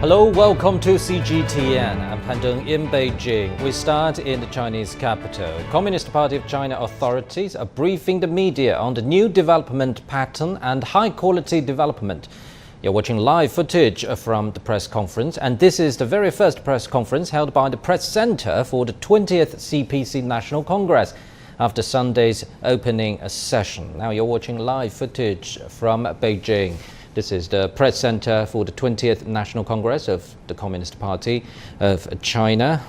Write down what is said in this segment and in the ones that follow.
Hello, welcome to CGTN. I'm Han Deng in Beijing. We start in the Chinese capital. Communist Party of China authorities are briefing the media on the new development pattern and high-quality development. You're watching live footage from the press conference, and this is the very first press conference held by the Press Center for the 20th CPC National Congress after Sunday's opening session. Now you're watching live footage from Beijing. This is the Press Center for the 20th National Congress of the Communist Party of China.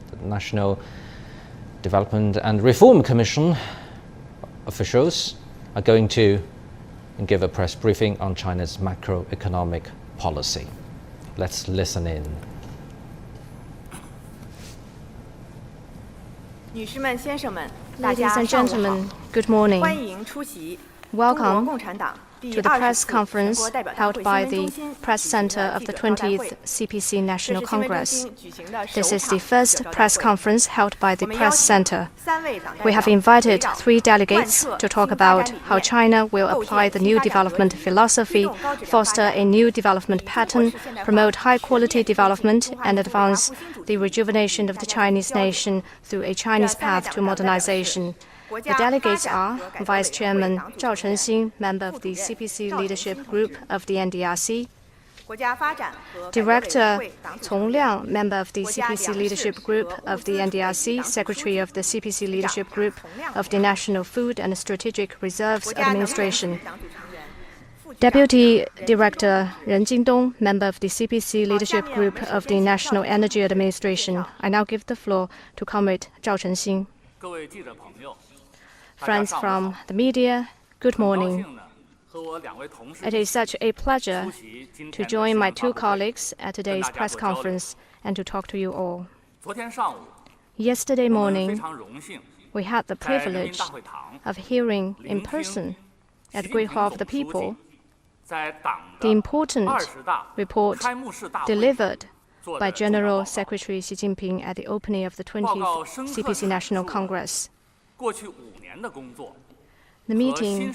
The National Development and Reform Commission officials are going to give a press briefing on China's macroeconomic policy. Let's listen in. Ladies and gentlemen, good morning. Welcome to the press conference held by the Press Center of the 20th CPC National Congress. This is the first press conference held by the Press Center. We have invited 3 delegates to talk about how China will apply the new development philosophy, foster a new development pattern, promote high-quality development, and advance the rejuvenation of the Chinese nation through a Chinese path to modernization. The delegates are Vice Chairman Zhao Chenxin, member of the CPC Leadership Group of the NDRC, Director Cong Liang, member of the CPC Leadership Group of the NDRC, Secretary of the CPC Leadership Group of the National Food and Strategic Reserves Administration, Deputy Director Ren Jingdong, member of the CPC Leadership Group of the National Energy Administration. I now give the floor to Comrade Zhao Chenxin. Friends from the media, good morning. It is such a pleasure to join my 2 colleagues at today's press conference and to talk to you all. Yesterday morning, we had the privilege of hearing in person at the Great Hall of the People the important report delivered by General Secretary Xi Jinping at the opening of the 20th CPC National Congress. The meeting,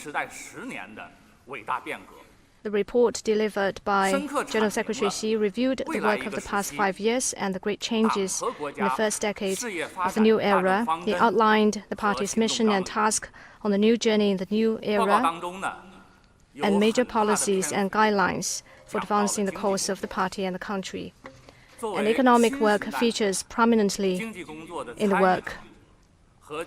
the report delivered by General Secretary Xi reviewed the work of the past 5 years and the great changes in the first decade of the new era. He outlined the party's mission and task on the new journey in the new era and major policies and guidelines for advancing the cause of the party and the country. And economic work features prominently in the work.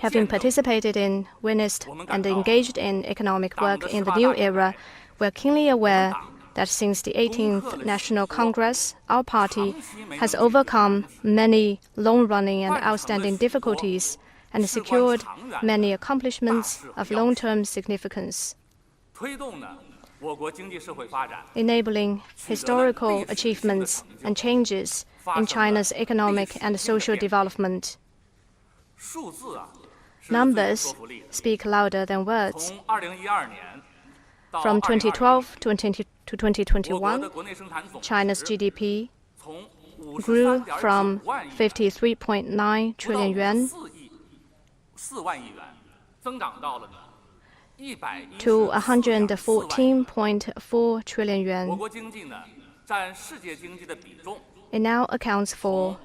Having participated in, witnessed, and engaged in economic work in the new era, we are keenly aware that since the 18th National Congress, our party has overcome many long-running and outstanding difficulties and secured many accomplishments of long-term significance, enabling historical achievements and changes in China's economic and social development. Numbers speak louder than words. From 2012 to 2021, China's GDP grew from 53.9 trillion yuan to 114.4 trillion yuan. It now accounts for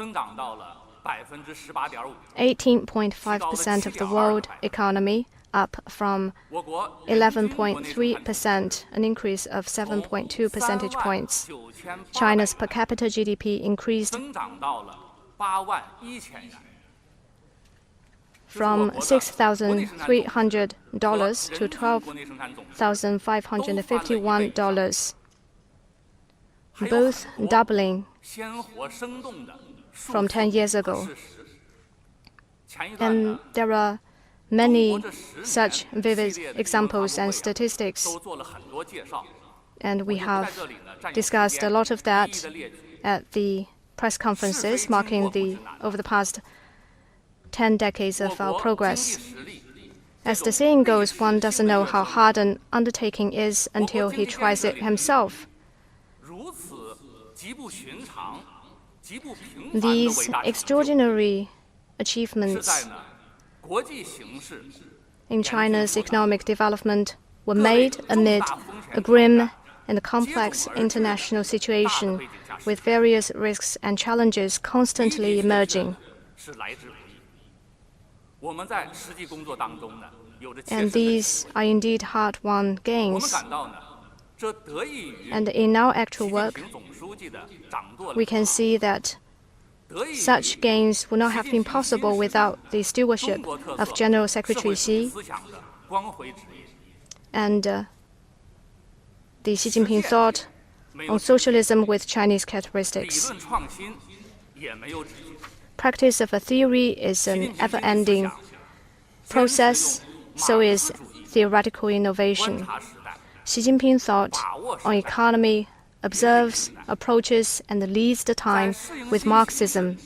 18.5% of the world economy, up from 11.3%, an increase of 7.2 percentage points. China's per capita GDP increased from $6,300 to $12,551, both doubling from 10 years ago. And there are many such vivid examples and statistics, and we have discussed a lot of that at the press conferences marking over the past 10 decades of our progress. As the saying goes, one doesn't know how hard an undertaking is until he tries it himself. These extraordinary achievements in China's economic development were made amid a grim in the complex international situation with various risks and challenges constantly emerging. And these are indeed hard-won gains. And in our actual work, we can see that such gains would not have been possible without the stewardship of General Secretary Xi and the Xi Jinping thought on socialism with Chinese characteristics. Practice of a theory is an ever-ending process, so is theoretical innovation. Xi Jinping thought on economy, observes, approaches, and leads the time with Marxism.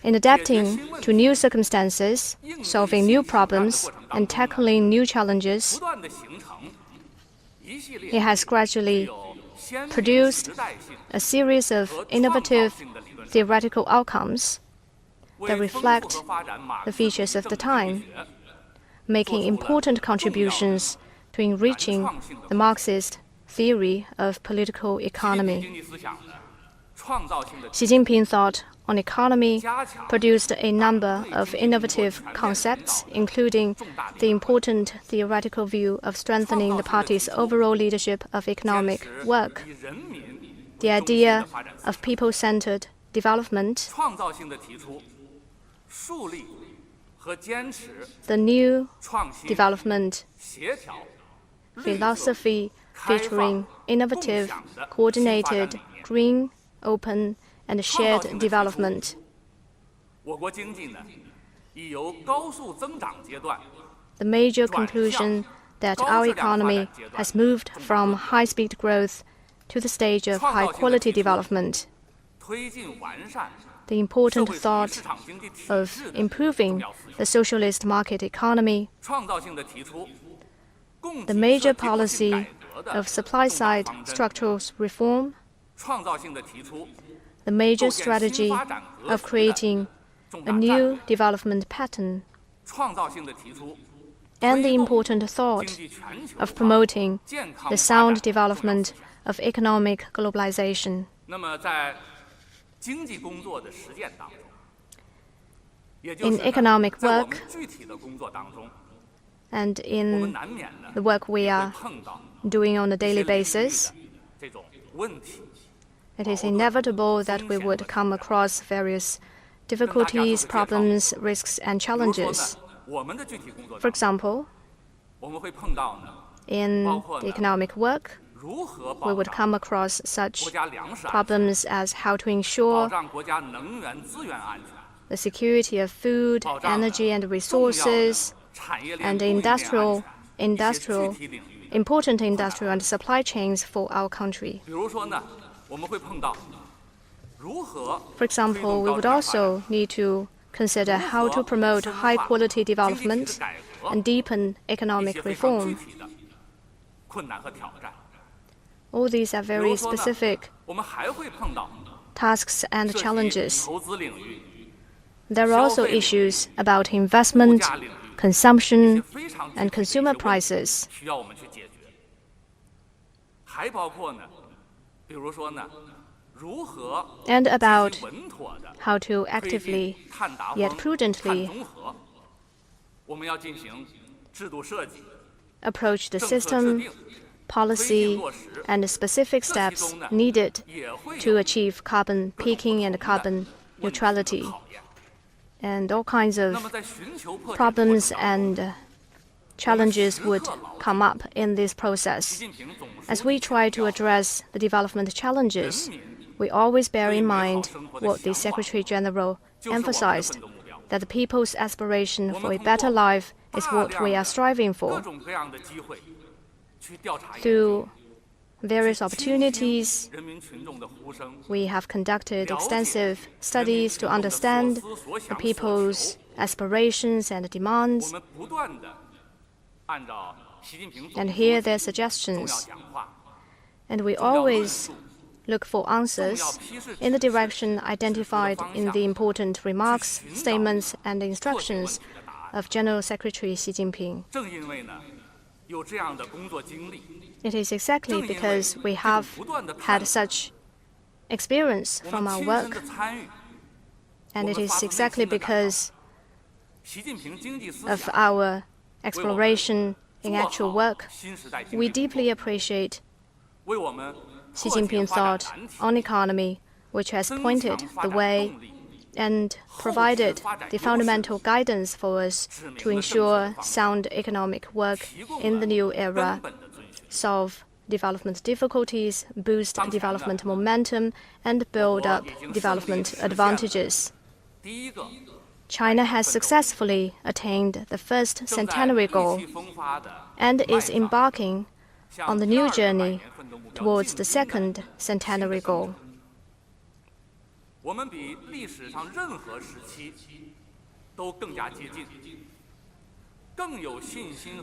In adapting to new circumstances, solving new problems, and tackling new challenges, he has gradually produced a series of innovative theoretical outcomes that reflect the features of the time, making important contributions to enriching the Marxist theory of political economy. Xi Jinping thought on economy produced a number of innovative concepts, including the important theoretical view of strengthening the party's overall leadership of economic work, the idea of people-centered development, the new development philosophy featuring innovative, coordinated, green, open, and shared development. The major conclusion that our economy has moved from high-speed growth to the stage of high-quality development. The important thought of improving the socialist market economy, the major policy of supply-side structural reform, the major strategy of creating a new development pattern, and the important thought of promoting the sound development of economic globalization. In economic work and in the work we are doing on a daily basis, it is inevitable that we would come across various difficulties, problems, risks, and challenges. For example, in the economic work, we would come across such problems as how to ensure the security of food, energy, and resources, and important industrial and supply chains for our country. For example, we would also need to consider how to promote high-quality development and deepen economic reform. All these are very specific tasks and challenges. There are also issues about investment, consumption, and consumer prices. And about how to actively yet prudently approach the system, policy, and the specific steps needed to achieve carbon peaking and carbon neutrality. And all kinds of problems and challenges would come up in this process. As we try to address the development challenges, we always bear in mind what the Secretary General emphasized, that the people's aspiration for a better life is what we are striving for. Through various opportunities, we have conducted extensive studies to understand the people's aspirations and demands and hear their suggestions. And we always look for answers in the direction identified in the important remarks, statements, and instructions of General Secretary Xi Jinping. It is exactly because we have had such experience from our work, and it is exactly because of our exploration in actual work, we deeply appreciate Xi Jinping's thought on economy, which has pointed the way and provided the fundamental guidance for us to ensure sound economic work in the new era, solve development difficulties, boost development momentum, and build up development advantages. China has successfully attained the first centenary goal and is embarking on the new journey towards the second centenary goal.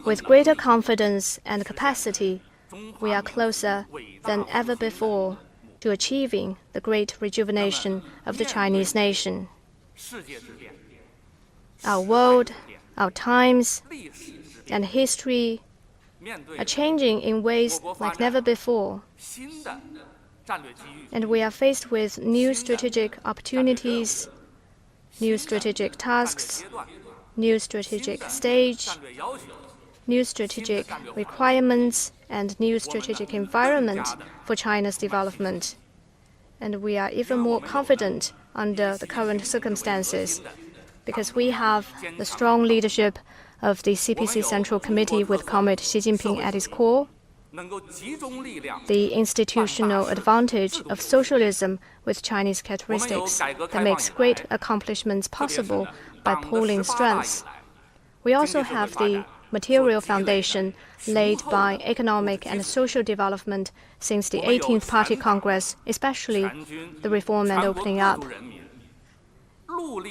With greater confidence and capacity, we are closer than ever before to achieving the great rejuvenation of the Chinese nation. Our world, our times, and history are changing in ways like never before. And we are faced with new strategic opportunities, new strategic tasks, new strategic stage, new strategic requirements, and new strategic environment for China's development. And we are even more confident under the current circumstances because we have the strong leadership of the CPC Central Committee with Comrade Xi Jinping at its core, the institutional advantage of socialism with Chinese characteristics that makes great accomplishments possible by pooling strengths. We also have the material foundation laid by economic and social development since the 18th Party Congress, especially the reform and opening up.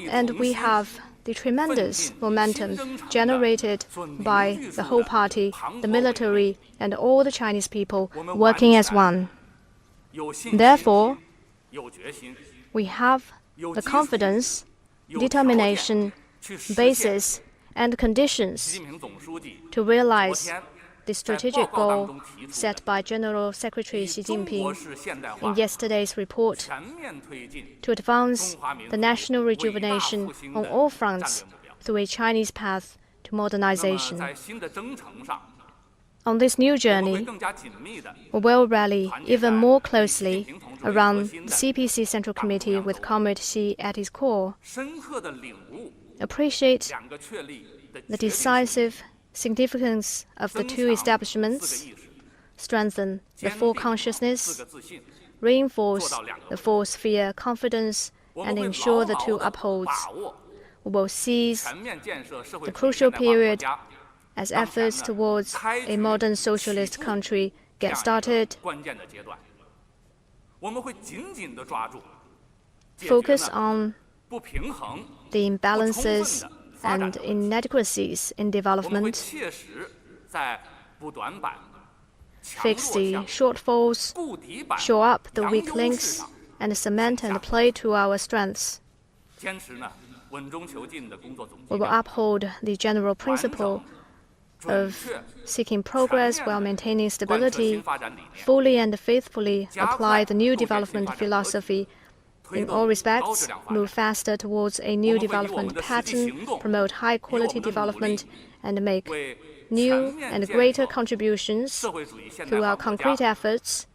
And we have the tremendous momentum generated by the whole party, the military, and all the Chinese people working as one. Therefore, we have the confidence, determination, basis, and conditions to realize the strategic goal set by General Secretary Xi Jinping in yesterday's report to advance the national rejuvenation on all fronts through a Chinese path to modernization. On this new journey, we will rally even more closely around the CPC Central Committee with Comrade Xi at its core, appreciate the decisive significance of the two establishments, strengthen the full consciousness, reinforce the four-sphere confidence, and ensure the two upholds. We will seize the crucial period as efforts towards a modern socialist country get started. Focus on the imbalances and inadequacies in development, fix the shortfalls, shore up the weak links, and cement and play to our strengths. We will uphold the general principle of seeking progress while maintaining stability, fully and faithfully apply the new development philosophy in all respects, move faster towards a new development pattern, promote high-quality development, and make new and greater contributions through our concrete efforts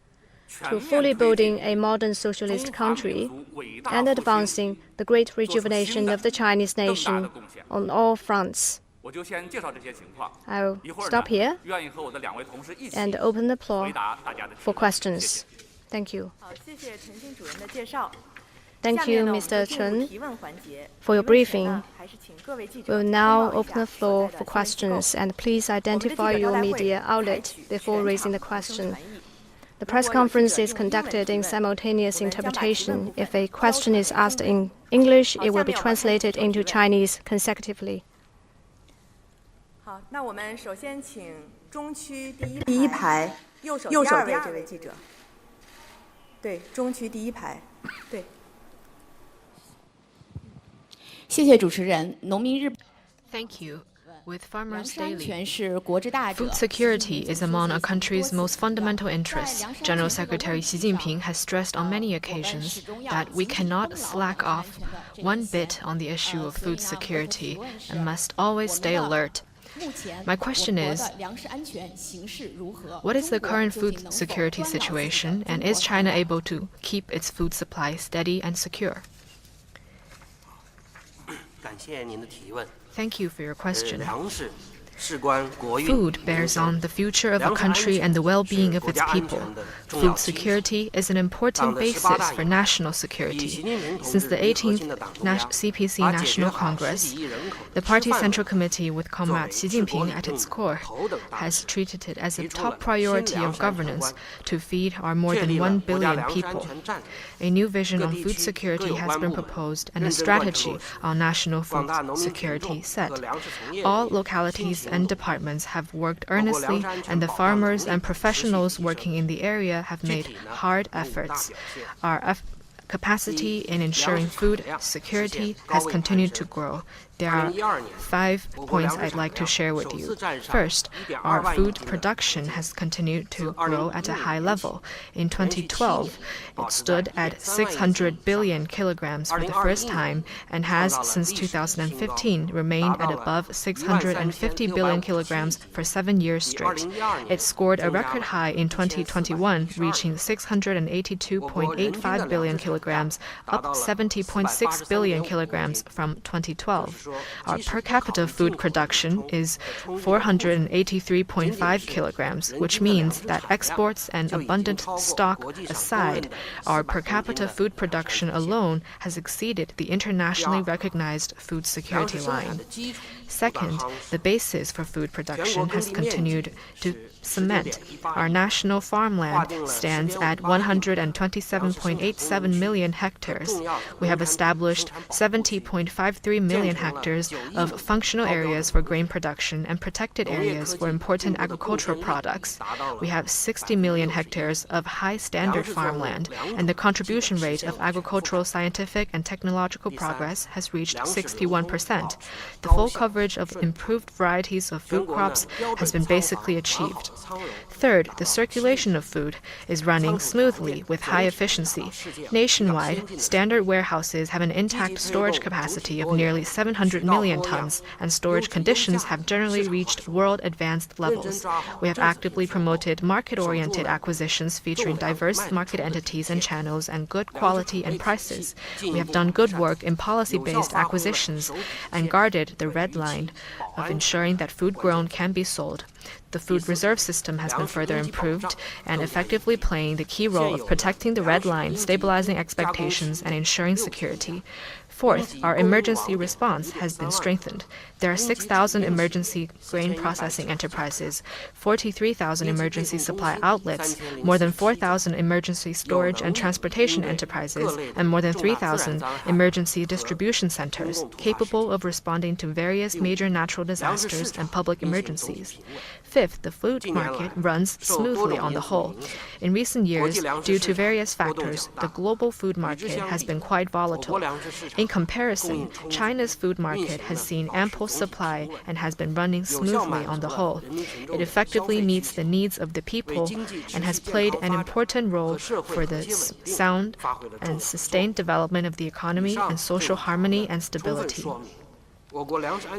to fully building a modern socialist country and advancing the great rejuvenation of the Chinese nation on all fronts. I'll stop here and open the floor for questions. Thank you. Thank you, Mr. Chen, for your briefing. We'll now open the floor for questions, and please identify your media outlet before raising the question. The press conference is conducted in simultaneous interpretation. If a question is asked in English, it will be translated into Chinese consecutively. 好，那我们首先请中区第一排右手第二位这位记者。对，中区第一排。对。谢谢主持人。农民日。Thank you. With farmers daily, food security is among a country's most fundamental interests. General Secretary Xi Jinping has stressed on many occasions that we cannot slack off one bit on the issue of food security and must always stay alert. My question is, what is the current food security situation, and is China able to keep its food supply steady and secure? Thank you for your question. Food bears on the future of a country and the well-being of its people. Food security is an important basis for national security. Since the 18th CPC National Congress, the Party Central Committee with Comrade Xi Jinping at its core has treated it as a top priority of governance to feed our more than 1 billion people. A new vision on food security has been proposed and a strategy on national food security set. All localities and departments have worked earnestly, and the farmers and professionals working in the area have made hard efforts. Our capacity in ensuring food security has continued to grow. There are 5 points I'd like to share with you. First, our food production has continued to grow at a high level. In 2012, it stood at 600 billion kilograms for the first time and has, since 2015, remained at above 650 billion kilograms for 7 years straight. It scored a record high in 2021, reaching 682.85 billion kilograms, up 70.6 billion kilograms from 2012. Our per capita food production is 483.5 kilograms, which means that exports and abundant stock aside, our per capita food production alone has exceeded the internationally recognized food security line. Second, the basis for food production has continued to cement. Our national farmland stands at 127.87 million hectares. We have established 70.53 million hectares of functional areas for grain production and protected areas for important agricultural products. We have 60 million hectares of high-standard farmland, and the contribution rate of agricultural, scientific, and technological progress has reached 61%. The full coverage of improved varieties of food crops has been basically achieved. Third, the circulation of food is running smoothly with high efficiency. Nationwide, standard warehouses have an intact storage capacity of nearly 700 million tons, and storage conditions have generally reached world advanced levels. We have actively promoted market-oriented acquisitions featuring diverse market entities and channels and good quality and prices. We have done good work in policy-based acquisitions and guarded the red line of ensuring that food grown can be sold. The food reserve system has been further improved and effectively playing the key role of protecting the red line, stabilizing expectations, and ensuring security. Fourth, our emergency response has been strengthened. There are 6,000 emergency grain processing enterprises, 43,000 emergency supply outlets, more than 4,000 emergency storage and transportation enterprises, and more than 3,000 emergency distribution centers capable of responding to various major natural disasters and public emergencies. Fifth, the food market runs smoothly on the whole. In recent years, due to various factors, the global food market has been quite volatile. In comparison, China's food market has seen ample supply and has been running smoothly on the whole. It effectively meets the needs of the people and has played an important role for the sound and sustained development of the economy and social harmony and stability.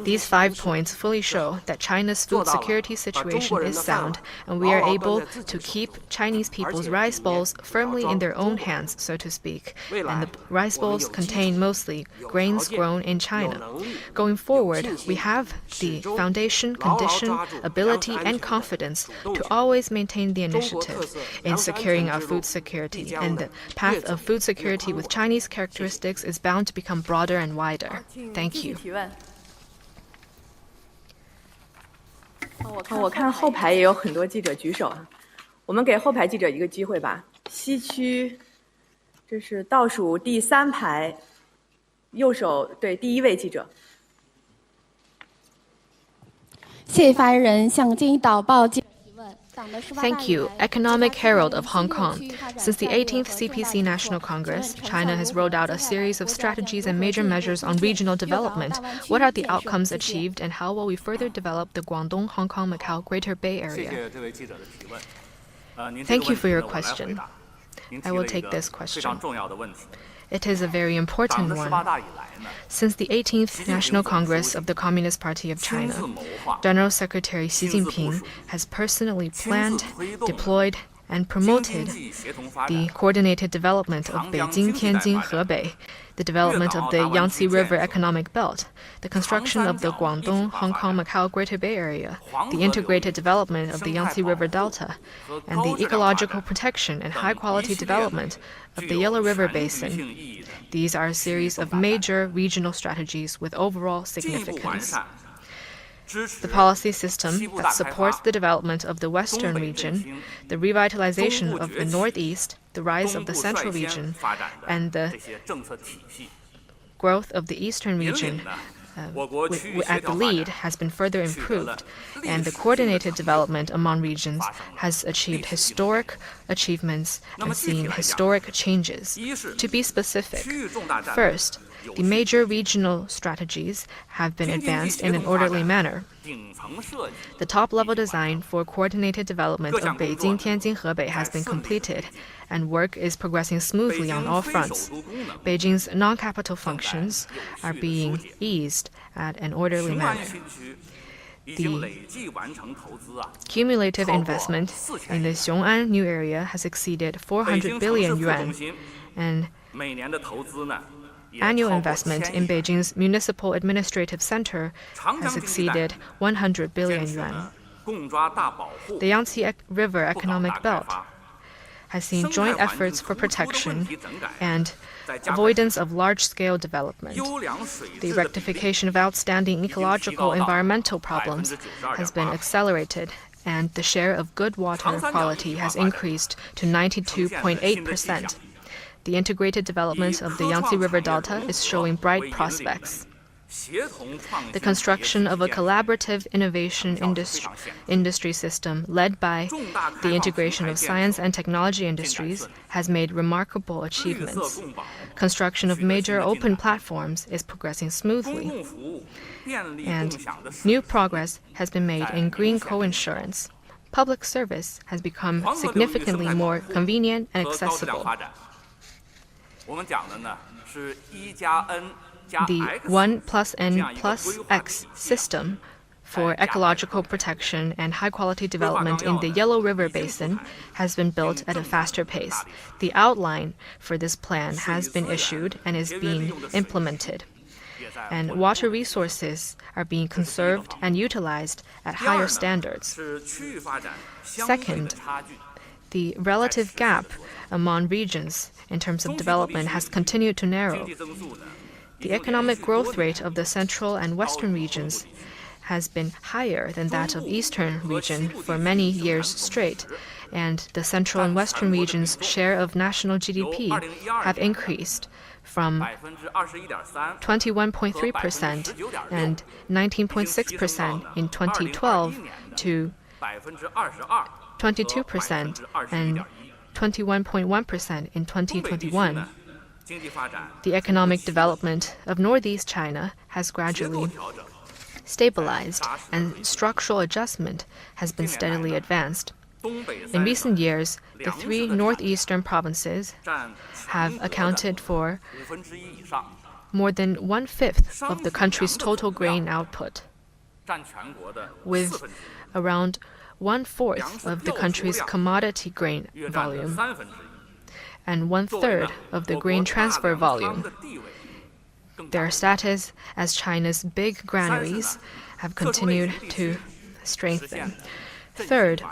These 5 points fully show that China's food security situation is sound, and we are able to keep Chinese people's rice bowls firmly in their own hands, so to speak, and the rice bowls contain mostly grains grown in China. Going forward, we have the foundation, condition, ability, and confidence to always maintain the initiative in securing our food security, and the path of food security with Chinese characteristics is bound to become broader and wider. Thank you. 我看后排也有很多记者举手啊，我们给后排记者一个机会吧。西区，这是倒数第3排，右手对第1位记者。谢谢发言人向金一导报记者提问。Thank you. Economic Herald of Hong Kong. Since the 18th CPC National Congress, China has rolled out a series of strategies and major measures on regional development. What are the outcomes achieved, and how will we further develop the Guangdong, Hong Kong, Macau Greater Bay Area? Thank you for your question. I will take this question. It is a very important one. Since the 18th National Congress of the Communist Party of China, General Secretary Xi Jinping has personally planned, deployed, and promoted the coordinated development of Beijing, Tianjin, Hebei, the development of the Yangtze River Economic Belt, the construction of the Guangdong, Hong Kong, Macau Greater Bay Area, the integrated development of the Yangtze River Delta, and the ecological protection and high-quality development of the Yellow River Basin. These are a series of major regional strategies with overall significance. The policy system that supports the development of the Western region, the revitalization of the Northeast, the rise of the Central region, and the growth of the Eastern region at the lead has been further improved, and the coordinated development among regions has achieved historic achievements and seen historic changes. To be specific, first, the major regional strategies have been advanced in an orderly manner. The top-level design for coordinated development of Beijing, Tianjin, Hebei has been completed, and work is progressing smoothly on all fronts. Beijing's non-capital functions are being eased at an orderly manner. The cumulative investment in the Xiong'an new area has exceeded 400 billion yuan, and annual investment in Beijing's Municipal Administrative Center has exceeded 100 billion yuan. The Yangtze River Economic Belt has seen joint efforts for protection and avoidance of large-scale development. The rectification of outstanding ecological environmental problems has been accelerated, and the share of good water quality has increased to 92.8%. The integrated development of the Yangtze River Delta is showing bright prospects. The construction of a collaborative innovation industry system led by the integration of science and technology industries has made remarkable achievements. Construction of major open platforms is progressing smoothly, and new progress has been made in green co-insurance. Public service has become significantly more convenient and accessible. The 1 plus N plus X system for ecological protection and high-quality development in the Yellow River Basin has been built at a faster pace. The outline for this plan has been issued and is being implemented, and water resources are being conserved and utilized at higher standards. Second, the relative gap among regions in terms of development has continued to narrow. The economic growth rate of the central and western regions has been higher than that of eastern region for many years straight, and the central and western regions' share of national GDP have increased from 21.3% and 19.6% in 2012 to 22% and 21.1% in 2021. The economic development of Northeast China has gradually stabilized, and structural adjustment has been steadily advanced. In recent years, the 3 northeastern provinces have accounted for more than 1/5 of the country's total grain output, with around 1/4 of the country's commodity grain volume and 1/3 of the grain transfer volume. Their status as China's big granaries have continued to strengthen. Third,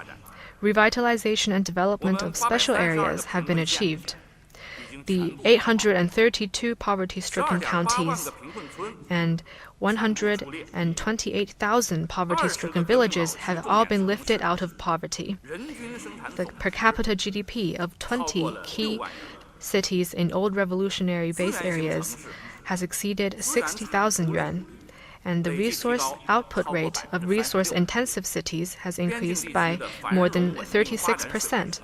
revitalization and development of special areas have been achieved. The 832 poverty-stricken counties and 128,000 poverty-stricken villages have all been lifted out of poverty. The per capita GDP of 20 key cities in old revolutionary base areas has exceeded 60,000 yuan, and the resource output rate of resource-intensive cities has increased by more than 36%.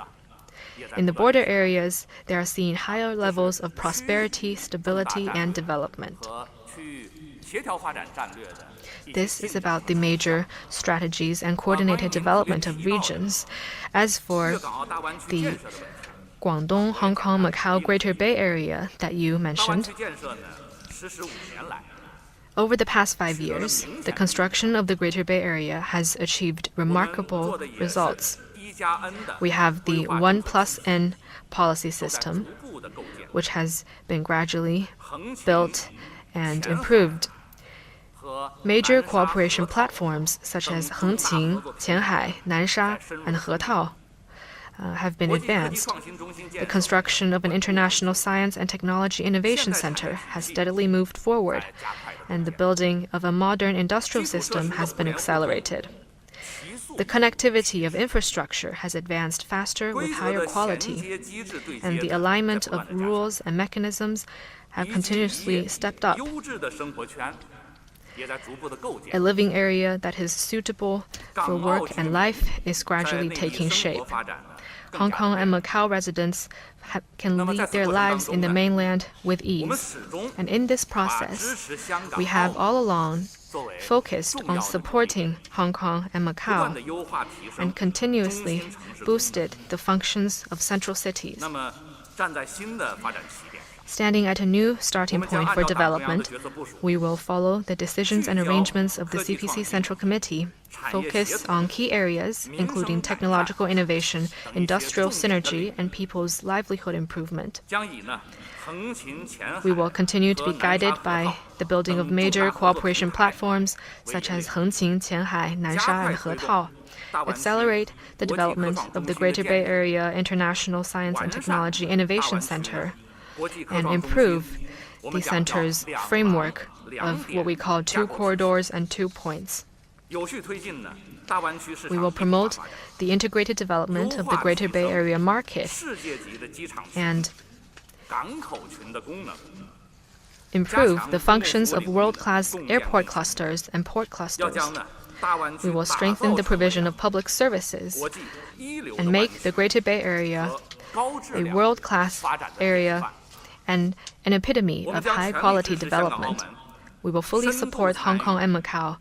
In the border areas, they are seeing higher levels of prosperity, stability, and development. This is about the major strategies and coordinated development of regions. As for the Guangdong, Hong Kong, Macau, Greater Bay Area that you mentioned, over the past 5 years, the construction of the Greater Bay Area has achieved remarkable results. We have the 1+N policy system, which has been gradually built and improved. Major cooperation platforms such as Hengqin, Qianhai, Nansha, and Hetao have been advanced. The construction of an international science and technology innovation center has steadily moved forward, and the building of a modern industrial system has been accelerated. The connectivity of infrastructure has advanced faster with higher quality, and the alignment of rules and mechanisms have continuously stepped up. A living area that is suitable for work and life is gradually taking shape. Hong Kong and Macau residents can lead their lives in the mainland with ease. And in this process, we have all along focused on supporting Hong Kong and Macau and continuously boosted the functions of central cities. Standing at a new starting point for development, we will follow the decisions and arrangements of the CPC Central Committee, focus on key areas, including technological innovation, industrial synergy, and people's livelihood improvement. We will continue to be guided by the building of major cooperation platforms such as Hengqin, Qianhai, Nansha, and Hetao, accelerate the development of the Greater Bay Area International Science and Technology Innovation Center, and improve the center's framework of what we call 2 corridors and 2 points. We will promote the integrated development of the Greater Bay Area market and improve the functions of world-class airport clusters and port clusters. We will strengthen the provision of public services and make the Greater Bay Area a world-class area and an epitome of high-quality development. We will fully support Hong Kong and Macau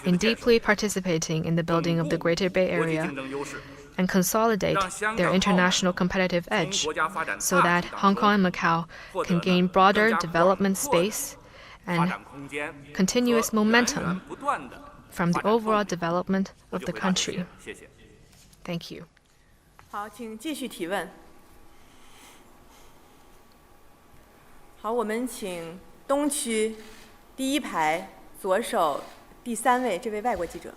in deeply participating in the building of the Greater Bay Area and consolidate their international competitive edge so that Hong Kong and Macau can gain broader development space and continuous momentum from the overall development of the country. Thank you. 好，请继续提问。好，我们请东区第1排左手第3位这位外国记者。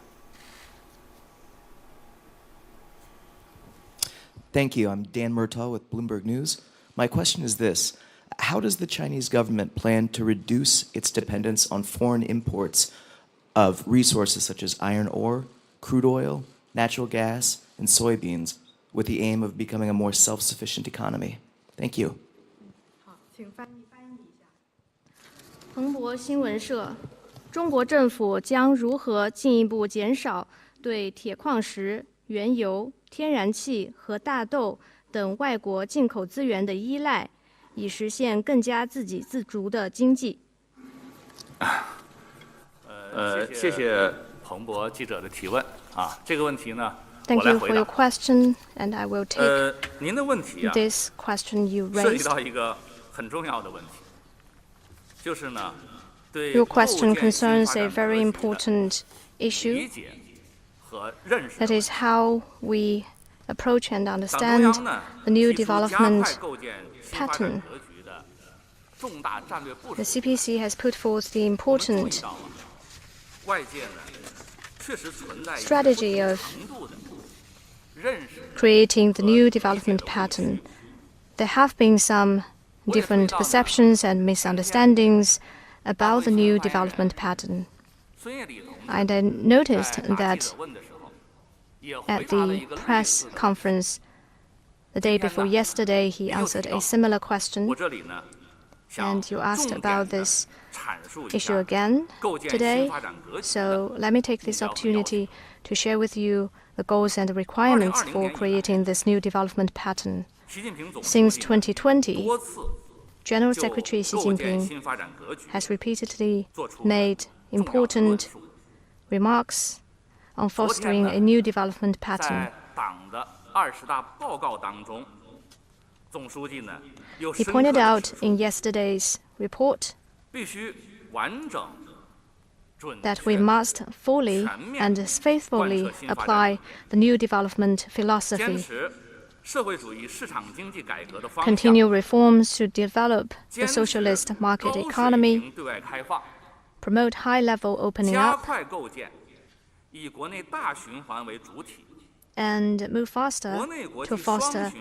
Thank you. I'm Dan Murtaugh with Bloomberg News. My question is this: how does the Chinese government plan to reduce its dependence on foreign imports of resources such as iron ore, crude oil, natural gas, and soybeans, with the aim of becoming a more self-sufficient economy? Thank you. 好，请翻译一下。彭博新闻社：中国政府将如何进一步减少对铁矿石、原油、天然气和大豆等外国进口资源的依赖，以实现更加自给自足的经济？谢谢彭博记者的提问啊，这个问题呢， Thank you for your question, and I will take 您的问题啊， this question you 涉及 raised. 到一个很重要的问题，就是呢，对 Your 货物 question 建新 concerns 发 a 展 very 格局的 important 理 issue. 解和认识 That 的问 is 题。 how we approach and 党中 understand 央呢， the new 提出加快 development 构建新发展 pattern. 格局的重大战略部 The 署。 CPC has put forth the 我们注意 important 到啊，外界呢确实存在一些 strategy 不同 of 程度的认识 creating the new development pattern. There have been some different perceptions and misunderstandings about the new development pattern. 孙业礼同志 I then 在 noticed 答记 that 者问的时候，也回 at 答了 the 一个类 press 似的问题。 conference the day before yesterday, he answered a similar question. 我这里呢， and you asked about this issue again today. So let me take this opportunity to share with you the goals and the requirements for creating this new development pattern. Since 2020, General Secretary Xi Jinping has repeatedly made important remarks on fostering a new development pattern. He pointed out in yesterday's report that we must fully and faithfully apply the new development philosophy, continue reforms to develop the socialist market economy, promote high-level opening up, and move faster to foster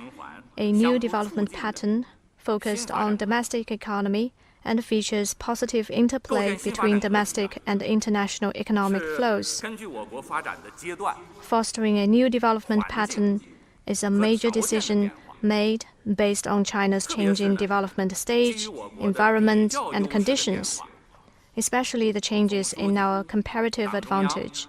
a new development pattern focused on domestic economy and features positive interplay between domestic and international economic flows. Fostering a new development pattern is a major decision made based on China's changing development stage, environment, and conditions, especially the changes in our comparative advantage.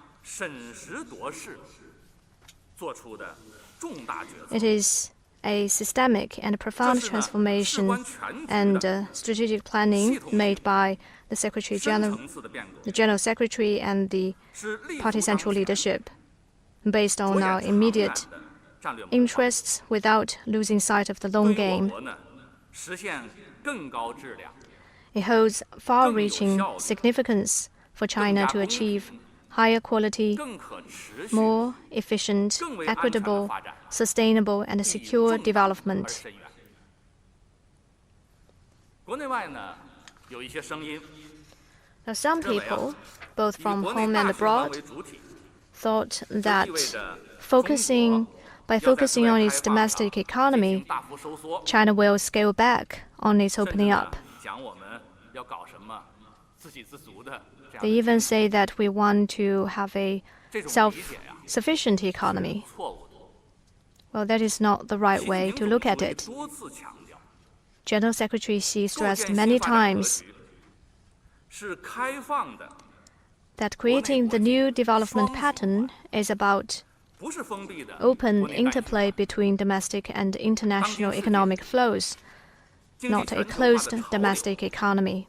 It is a systemic and profound transformation and strategic planning made by the General Secretary and the Party Central Leadership, based on our immediate interests without losing sight of the long game. It holds far-reaching significance for China to achieve higher quality, more efficient, equitable, sustainable, and secure development. Now, some people, both from home and abroad, thought that by focusing on its domestic economy, China will scale back on its opening up. They even say that we want to have a self-sufficient economy. Well, that is not the right way to look at it. General Secretary Xi stressed many times that creating the new development pattern is about open interplay between domestic and international economic flows, not a closed domestic economy.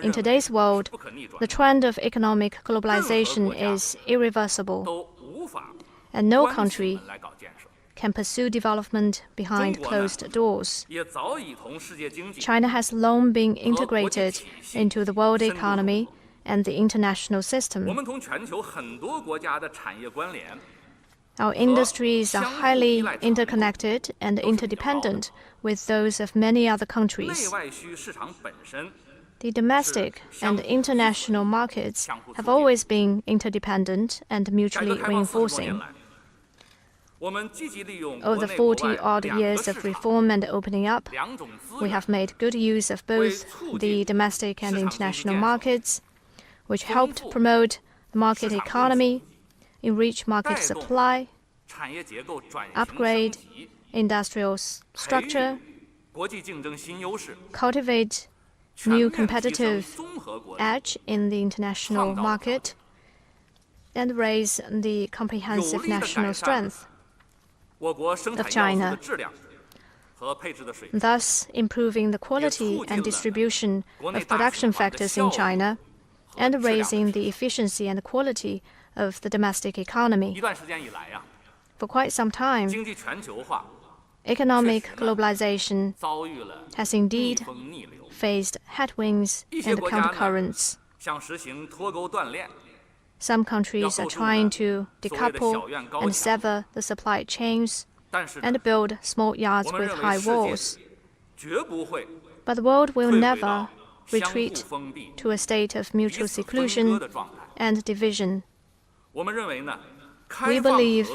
In today's world, the trend of economic globalization is irreversible, and no country can pursue development behind closed doors. China has long been integrated into the world economy and the international system. Our industries are highly interconnected and interdependent with those of many other countries. The domestic and international markets have always been interdependent and mutually reinforcing. Over the 40-odd years of reform and opening up, we have made good use of both the domestic and international markets, which helped promote the market economy, enrich market supply, upgrade industrial structure, cultivate new competitive edge in the international market, and raise the comprehensive national strength of China, thus improving the quality and distribution of production factors in China and raising the efficiency and quality of the domestic economy. For quite some time, economic globalization has indeed faced headwinds and countercurrents. Some countries are trying to decouple and sever the supply chains and build small yards with high walls. But the world will never retreat to a state of mutual seclusion and division. We believe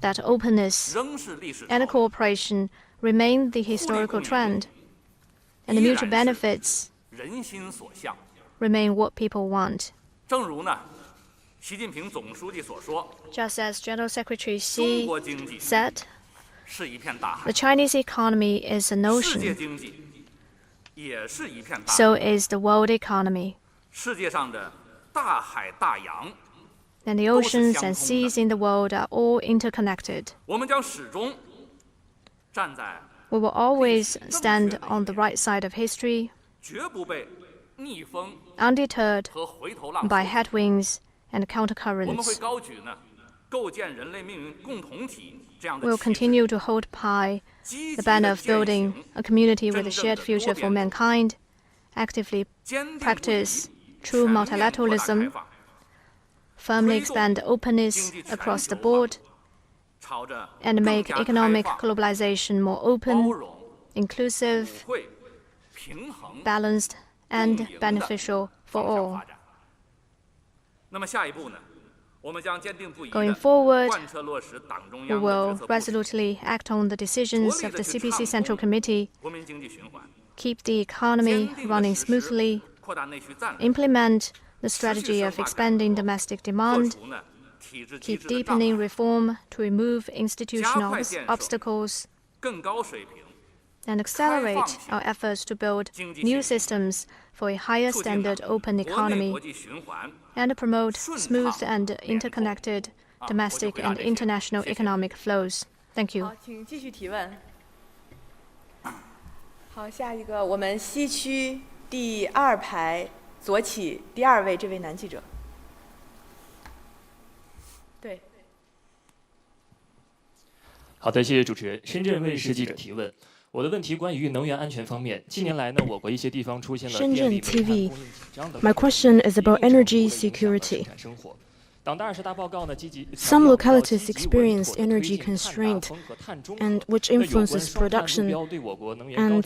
that openness and cooperation remain the historical trend, and the mutual benefits remain what people want. Just as General Secretary Xi said, the Chinese economy is an ocean. so is the world economy. 世界上的大海大洋 And the oceans and seas in the world are all interconnected. 我们将始终站在 We will always stand on the right side of history, 绝不被逆风 undeterred 和回头浪 by 所 headwinds and 我们会 countercurrents. 高举呢构建人类命运共同体这样的 We will 旗帜 continue to hold high 积 the 极 banner 地 of 践 building 行 a community with a 真正 shared 的 future 多 for 边主义 mankind, actively 坚定不移 practice 全 true 面扩大开 multilateralism, 放 firmly expand openness across the board, 朝着 and 更 make 加开 economic 放 globalization more 包 open, 容 inclusive, 普惠平衡 balanced, 共 and 赢的 beneficial for 方向 all. 发展。那么下一步呢？我们将坚定不移 Going 地 forward, 贯彻落实党中 We 央的 will 决策部署， resolutely act on the decisions of the CPC Central Committee, 国民经济循环， keep the economy 坚定地 running 实施 smoothly, 扩大内需战略， implement the strategy of expanding domestic 破 demand, 除呢体制机 keep 制的障 deepening 碍， reform to remove institutional 加快建设 obstacles, 更高水平 and accelerate our efforts to build new systems for a higher 促进呢 standard open 国内 economy 国际循环， and promote 顺畅 smooth and interconnected domestic and international economic flows. Thank you. 好，请继续提问。好，下一个我们西区第2排左起第2位这位男记者。对。好的，谢谢主持人。深圳卫视记者提问，我的问题关于能源安全方面。近年来呢，我国一些地方出现了电力、煤炭供应紧张的 My question is about energy security. Some localities experience energy constraint, and which influences production and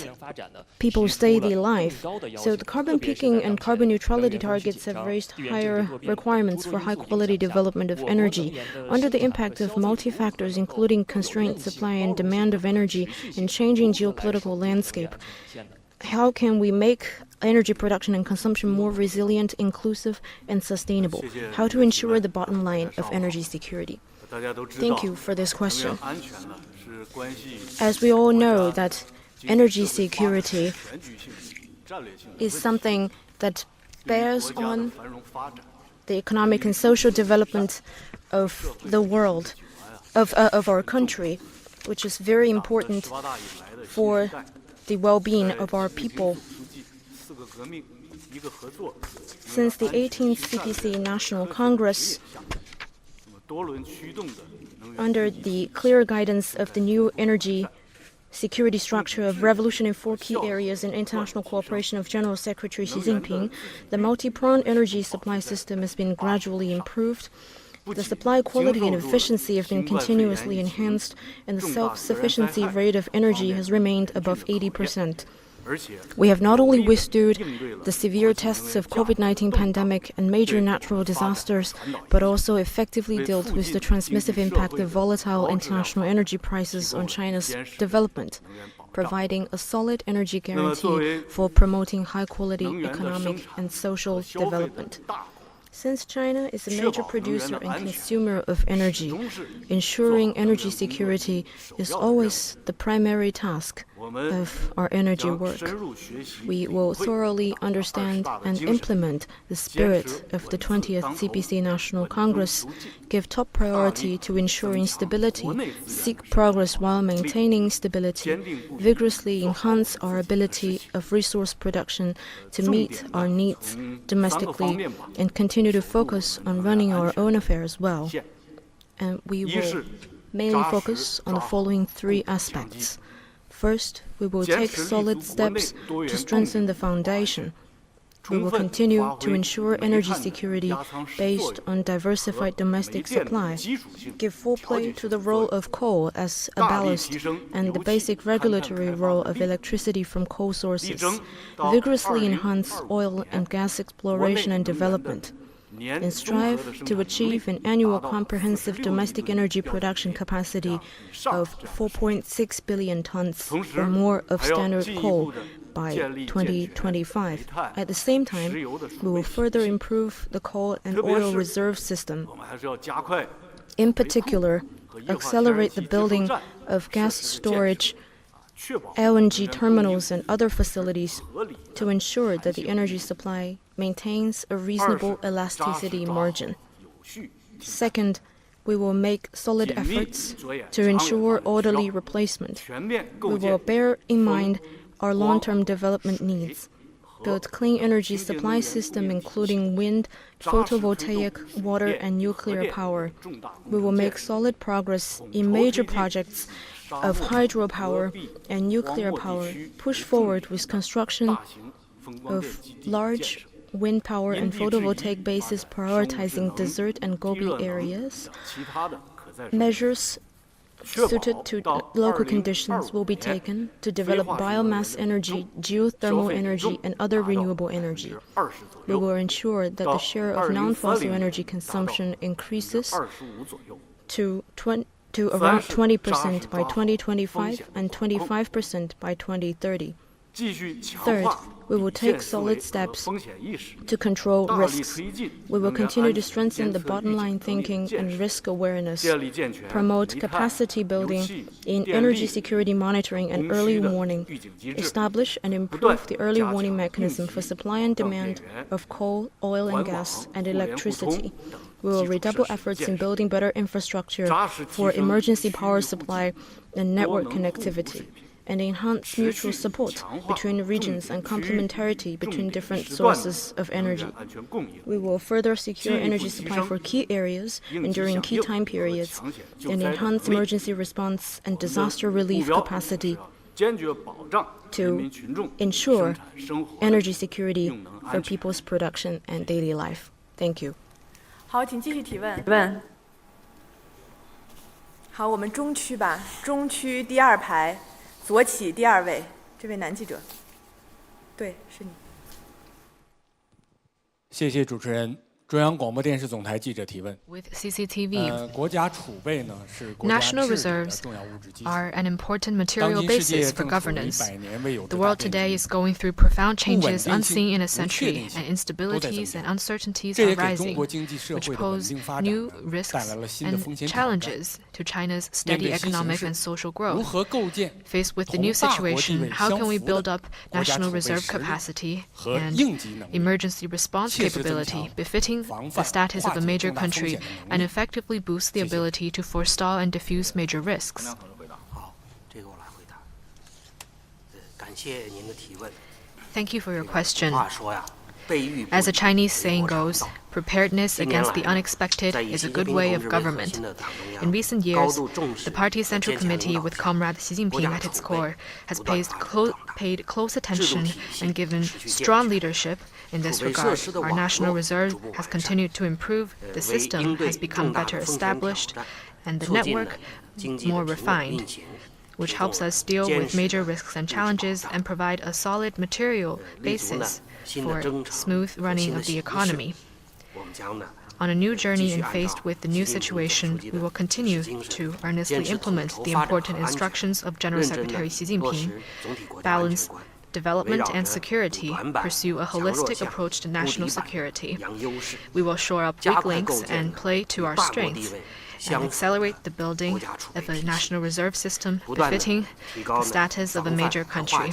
people's daily life. So the carbon peaking and carbon neutrality targets have raised higher requirements for high-quality development of energy. Under the impact of multi-factors, including constrained supply and demand of energy and changing geopolitical landscape, how can we make energy production and consumption more resilient, inclusive, and sustainable? How to ensure the bottom line of energy security? Thank you for this question. As we all know that energy security is something that bears on the economic and social development of the world, of our country, which is very important for the well-being of our people. Since the 18th CPC National Congress, under the clear guidance of the new energy security structure of revolution in 4 key areas and international cooperation of General Secretary Xi Jinping, the multi-pronged energy supply system has been gradually improved. The supply quality and efficiency have been continuously enhanced, and the self-sufficiency rate of energy has remained above 80%. We have not only withstood the severe tests of COVID-19 pandemic and major natural disasters, but also effectively dealt with the transmissive impact of volatile international energy prices on China's development, providing a solid energy guarantee for promoting high-quality economic and social development. Since China is a major producer and consumer of energy, ensuring energy security is always the primary task of our energy work. We will thoroughly understand and implement the spirit of the 20th CPC National Congress, give top priority to ensuring stability, seek progress while maintaining stability, vigorously enhance our ability of resource production to meet our needs domestically, and continue to focus on running our own affairs well. And we will mainly focus on the following 3 aspects. First, we will take solid steps to strengthen the foundation. We will continue to ensure energy security based on diversified domestic supply, give full play to the role of coal as a ballast and the basic regulatory role of electricity from coal sources, vigorously enhance oil and gas exploration and development, and strive to achieve an annual comprehensive domestic energy production capacity of 4.6 billion tons or more of standard coal by 2025. At the same time, we will further improve the coal and oil reserve system. In particular, accelerate the building of gas storage LNG terminals and other facilities to ensure that the energy supply maintains a reasonable elasticity margin. Second, we will make solid efforts to ensure orderly replacement. We will bear in mind our long-term development needs, build clean energy supply system including wind, photovoltaic, water, and nuclear power. We will make solid progress in major projects of hydropower and nuclear power, push forward with construction of large wind power and photovoltaic bases prioritizing desert and Gobi areas. Measures suited to local conditions will be taken to develop biomass energy, geothermal energy, and other renewable energy. We will ensure that the share of non-fossil energy consumption increases to around 20% by 2025 and 25% by 2030. Third, we will take solid steps to control risks. We will continue to strengthen the bottom-line thinking and risk awareness, promote capacity building in energy security monitoring and early warning, establish and improve the early warning mechanism for supply and demand of coal, oil and gas, and electricity. We will redouble efforts in building better infrastructure for emergency power supply and network connectivity, and enhance mutual support between regions and complementarity between different sources of energy. We will further secure energy supply for key areas and during key time periods, and enhance emergency response and disaster relief capacity to ensure energy security for people's production and daily life. Thank you. 好，请继续提问。好，我们中区吧，中区第二排。左起第二位，这位男记者，对，是你。谢谢主持人。中央广播电视总台记者提问。 With CCTV, 国家储备呢是国家治理的重要物质基础。 are an important material basis for governance. 100年未有的 The world today is going through profound changes unseen in a century, and instabilities and uncertainties are rising, which pose new risks and challenges to China's steady economic and social growth. Faced with the new situation, how can we build up national reserve capacity and emergency response capability befitting the status of a major country and effectively boost the ability to forestall and diffuse major risks? Thank you for your question. As a Chinese saying goes, preparedness against the unexpected is a good way of government. In recent years, the party's Central Committee, with Comrade Xi Jinping at its core, has paid close attention and given strong leadership in this regard. Our national reserve has continued to improve, the system has become better established, and the network more refined, which helps us deal with major risks and challenges and provide a solid material basis for smooth running of the economy. On a new journey and faced with the new situation, we will continue to earnestly implement the important instructions of General Secretary Xi Jinping, balance development and security, pursue a holistic approach to national security. We will shore up weak links and play to our strengths, and accelerate the building of a national reserve system befitting the status of a major country.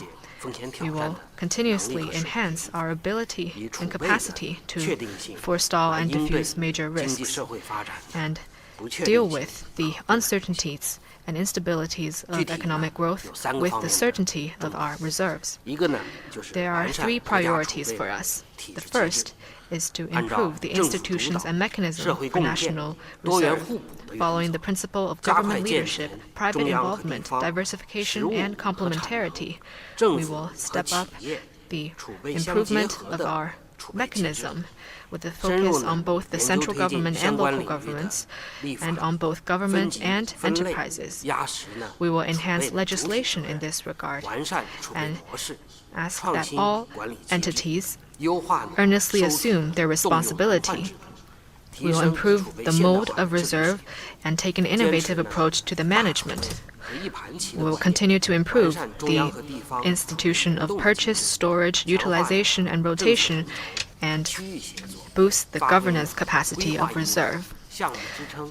We will continuously enhance our ability and capacity to forestall and diffuse major risks and deal with the uncertainties and instabilities of economic growth with the certainty of our reserves. There are three priorities for us. The first is to improve the institutions and mechanism for national reserve, following the principle of government leadership, private involvement, diversification, and complementarity. We will step up the improvement of our mechanism with a focus on both the central government and local governments, and on both government and enterprises. We will enhance legislation in this regard and ask that all entities earnestly assume their responsibility. We will improve the mode of reserve and take an innovative approach to the management. We will continue to improve the institution of purchase, storage, utilization, and rotation, and boost the governance capacity of reserve.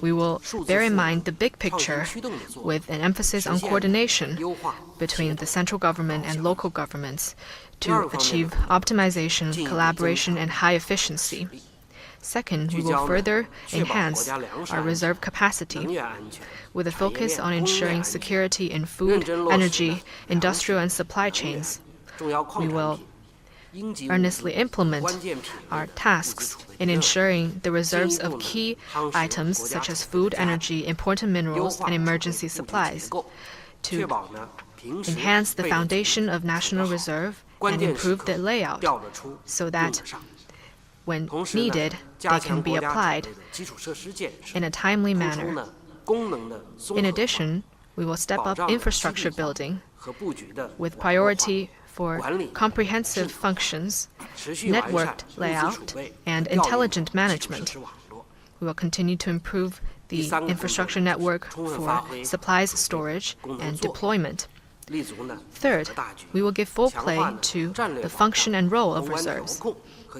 We will bear in mind the big picture with an emphasis on coordination between the central government and local governments to achieve optimization, collaboration, and high efficiency. Second, we will further enhance our reserve capacity with a focus on ensuring security in food, energy, industrial, and supply chains. We will earnestly implement our tasks in ensuring the reserves of key items such as food, energy, important minerals, and emergency supplies to enhance the foundation of national reserve and improve the layout so that when needed, they can be applied in a timely manner. In addition, we will step up infrastructure building with priority for comprehensive functions, networked layout, and intelligent management. We will continue to improve the infrastructure network for supplies storage and deployment. Third, we will give full play to the function and role of reserves.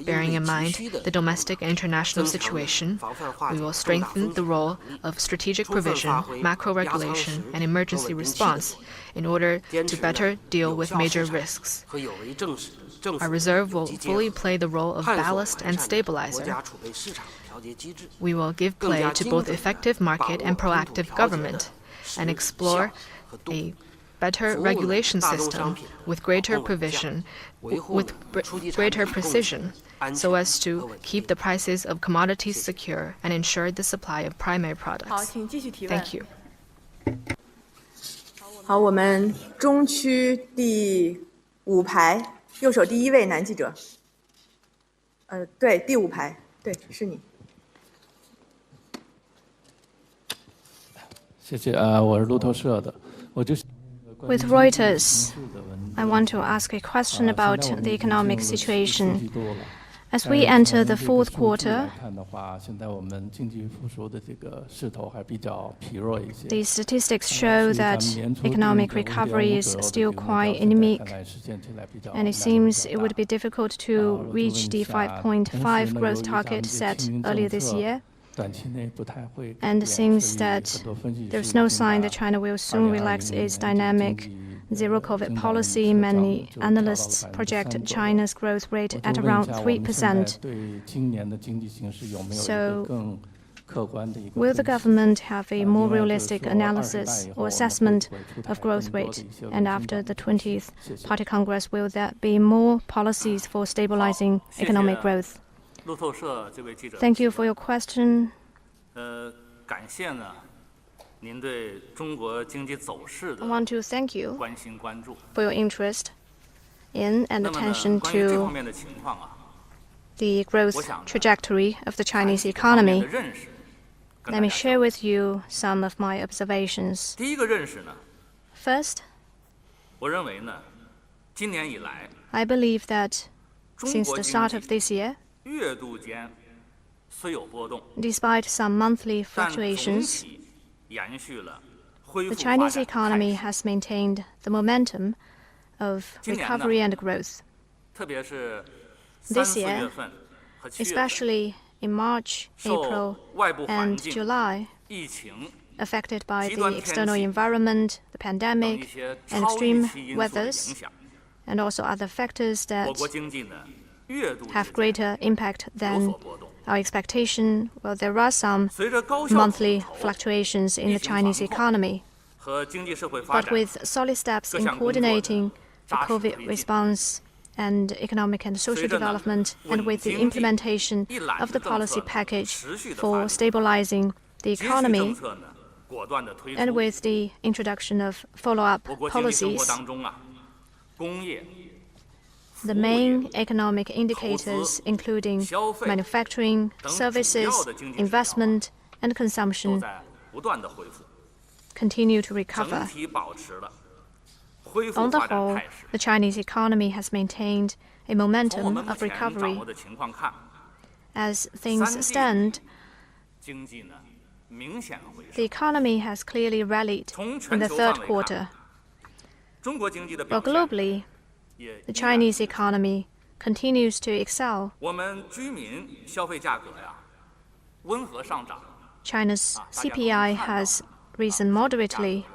Bearing in mind the domestic and international situation, we will strengthen the role of strategic provision, macro regulation, and emergency response in order to better deal with major risks. Our reserve will fully play the role of ballast and stabilizer. We will give play to both effective market and proactive government and explore a better regulation system with greater provision, with greater precision, so as to keep the prices of commodities secure and ensure the supply of primary products. Thank you. 好，我们中区第5排右手第1位男记者。对，第5排，对，是你。谢谢我是路透社的，我就。 With Reuters, I want to ask a question about the economic situation. As we enter the fourth quarter, the statistics show that economic recovery is still quite anemic, and it seems it would be difficult to reach the 5.5 growth target set earlier this year. And it seems that there's no sign that China will soon relax its dynamic zero-COVID policy. Many analysts project China's growth rate at around 3%. So, will the government have a more realistic analysis or assessment of growth rate? And after the 20th Party Congress, will there be more policies for stabilizing economic growth? Thank you for your question. I want to thank you for your interest in and attention to the growth trajectory of the Chinese economy. Let me share with you some of my observations. First, I believe that since the start of this year, despite some monthly fluctuations, the Chinese economy has maintained the momentum of recovery and growth. This year, especially in March, April, and July, affected by the external environment, the pandemic, and extreme weathers, and also other factors that have greater impact than our expectation. Well, there are some monthly fluctuations in the Chinese economy. But with solid steps in coordinating the COVID response and economic and social development, and with the implementation of the policy package for stabilizing the economy, and with the introduction of follow-up policies, the main economic indicators, including manufacturing, services, investment, and consumption, continue to recover. On the whole, the Chinese economy has maintained a momentum of recovery. As things stand, the economy has clearly rallied in the third quarter. Well, globally, the Chinese economy continues to excel. China's CPI has risen moderately,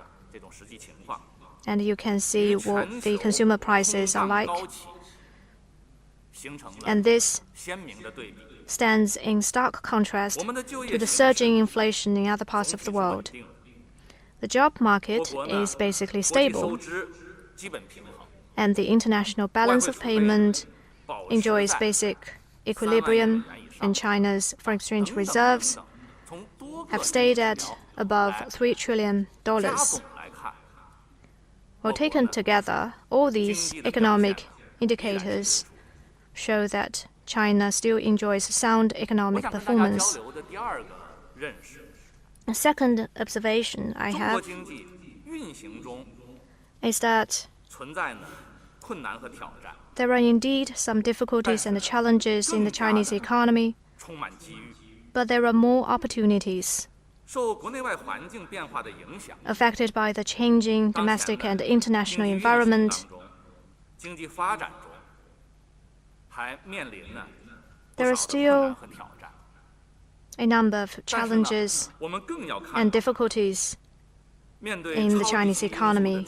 and you can see what the consumer prices are like. And this stands in stark contrast to the surging inflation in other parts of the world. The job market is basically stable, and the international balance of payment enjoys basic equilibrium, and China's foreign exchange reserves have stayed at above $3 trillion. Well, taken together, all these economic indicators show that China still enjoys sound economic performance. A second observation I have is that there are indeed some difficulties and challenges in the Chinese economy, but there are more opportunities. Affected by the changing domestic and international environment, there are still a number of challenges and difficulties in the Chinese economy.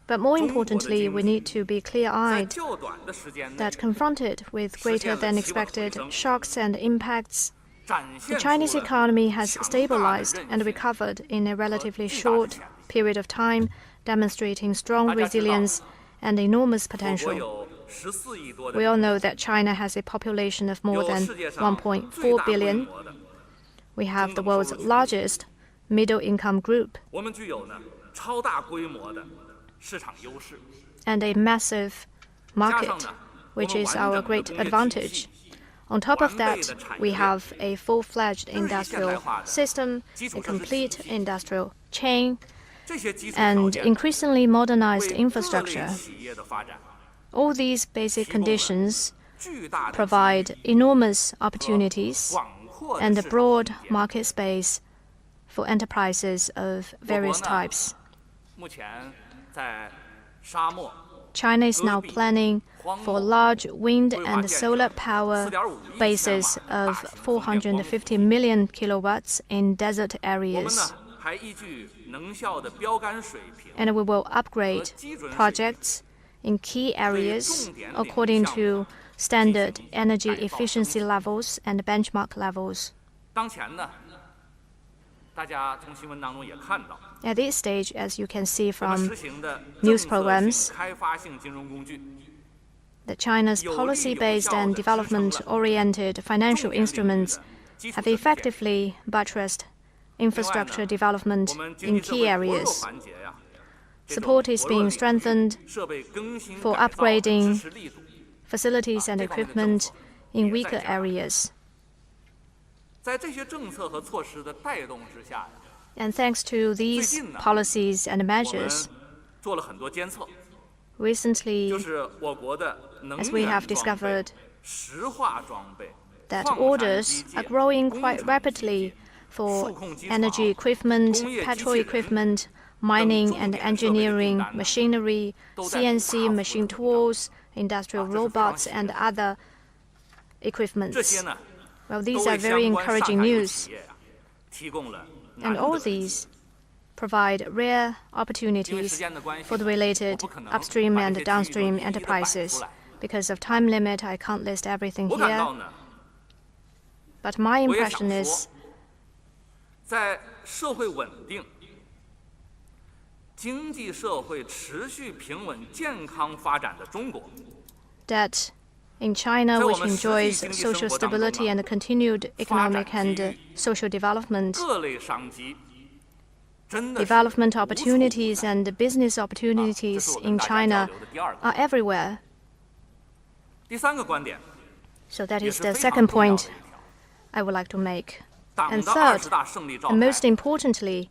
But more importantly, we need to be clear-eyed that confronted with greater than expected shocks and impacts, the Chinese economy has stabilized and recovered in a relatively short period of time, demonstrating strong resilience and enormous potential. We all know that China has a population of more than 1.4 billion. We have the world's largest middle-income group and a massive market, which is our great advantage. On top of that, we have a full-fledged industrial system, a complete industrial chain, and increasingly modernized infrastructure. All these basic conditions provide enormous opportunities and a broad market space for enterprises of various types. China is now planning for large wind and solar power bases of 450 million kilowatts in desert areas. And we will upgrade projects in key areas according to standard energy efficiency levels and benchmark levels. At this stage, as you can see from news programs, that China's policy-based and development-oriented financial instruments have effectively buttressed infrastructure development in key areas. Support is being strengthened for upgrading facilities and equipment in weaker areas. And thanks to these policies and measures, recently, as we have discovered, that orders are growing quite rapidly for energy equipment, petrol equipment, mining and engineering machinery, CNC machine tools, industrial robots, and other equipments. Well, these are very encouraging news. And all these provide rare opportunities for the related upstream and downstream enterprises. Because of time limit, I can't list everything here. But my impression is that in China, which enjoys social stability and continued economic and social development, development opportunities and business opportunities in China are everywhere. So that is the second point I would like to make. And third, and most importantly,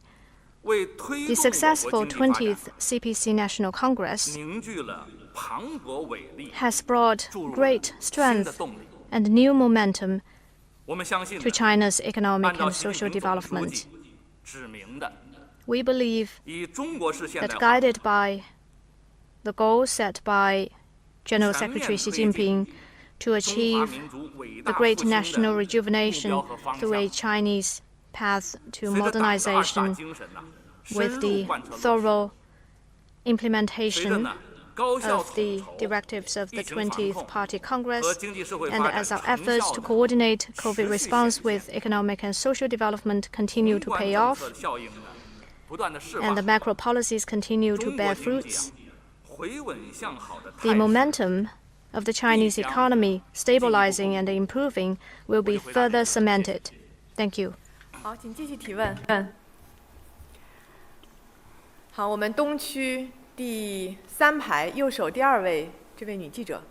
the successful 20th CPC National Congress has brought great strength and new momentum to China's economic and social development. We believe that guided by the goals set by General Secretary Xi Jinping to achieve the great national rejuvenation through a Chinese path to modernization with the thorough implementation of the directives of the 20th Party Congress, and as our efforts to coordinate COVID response with economic and social development continue to pay off, and the macro policies continue to bear fruits, the momentum of the Chinese economy stabilizing and improving will be further cemented. Thank you. 好，请继续提问。好，我们东区第3排右手第2位这位女记者。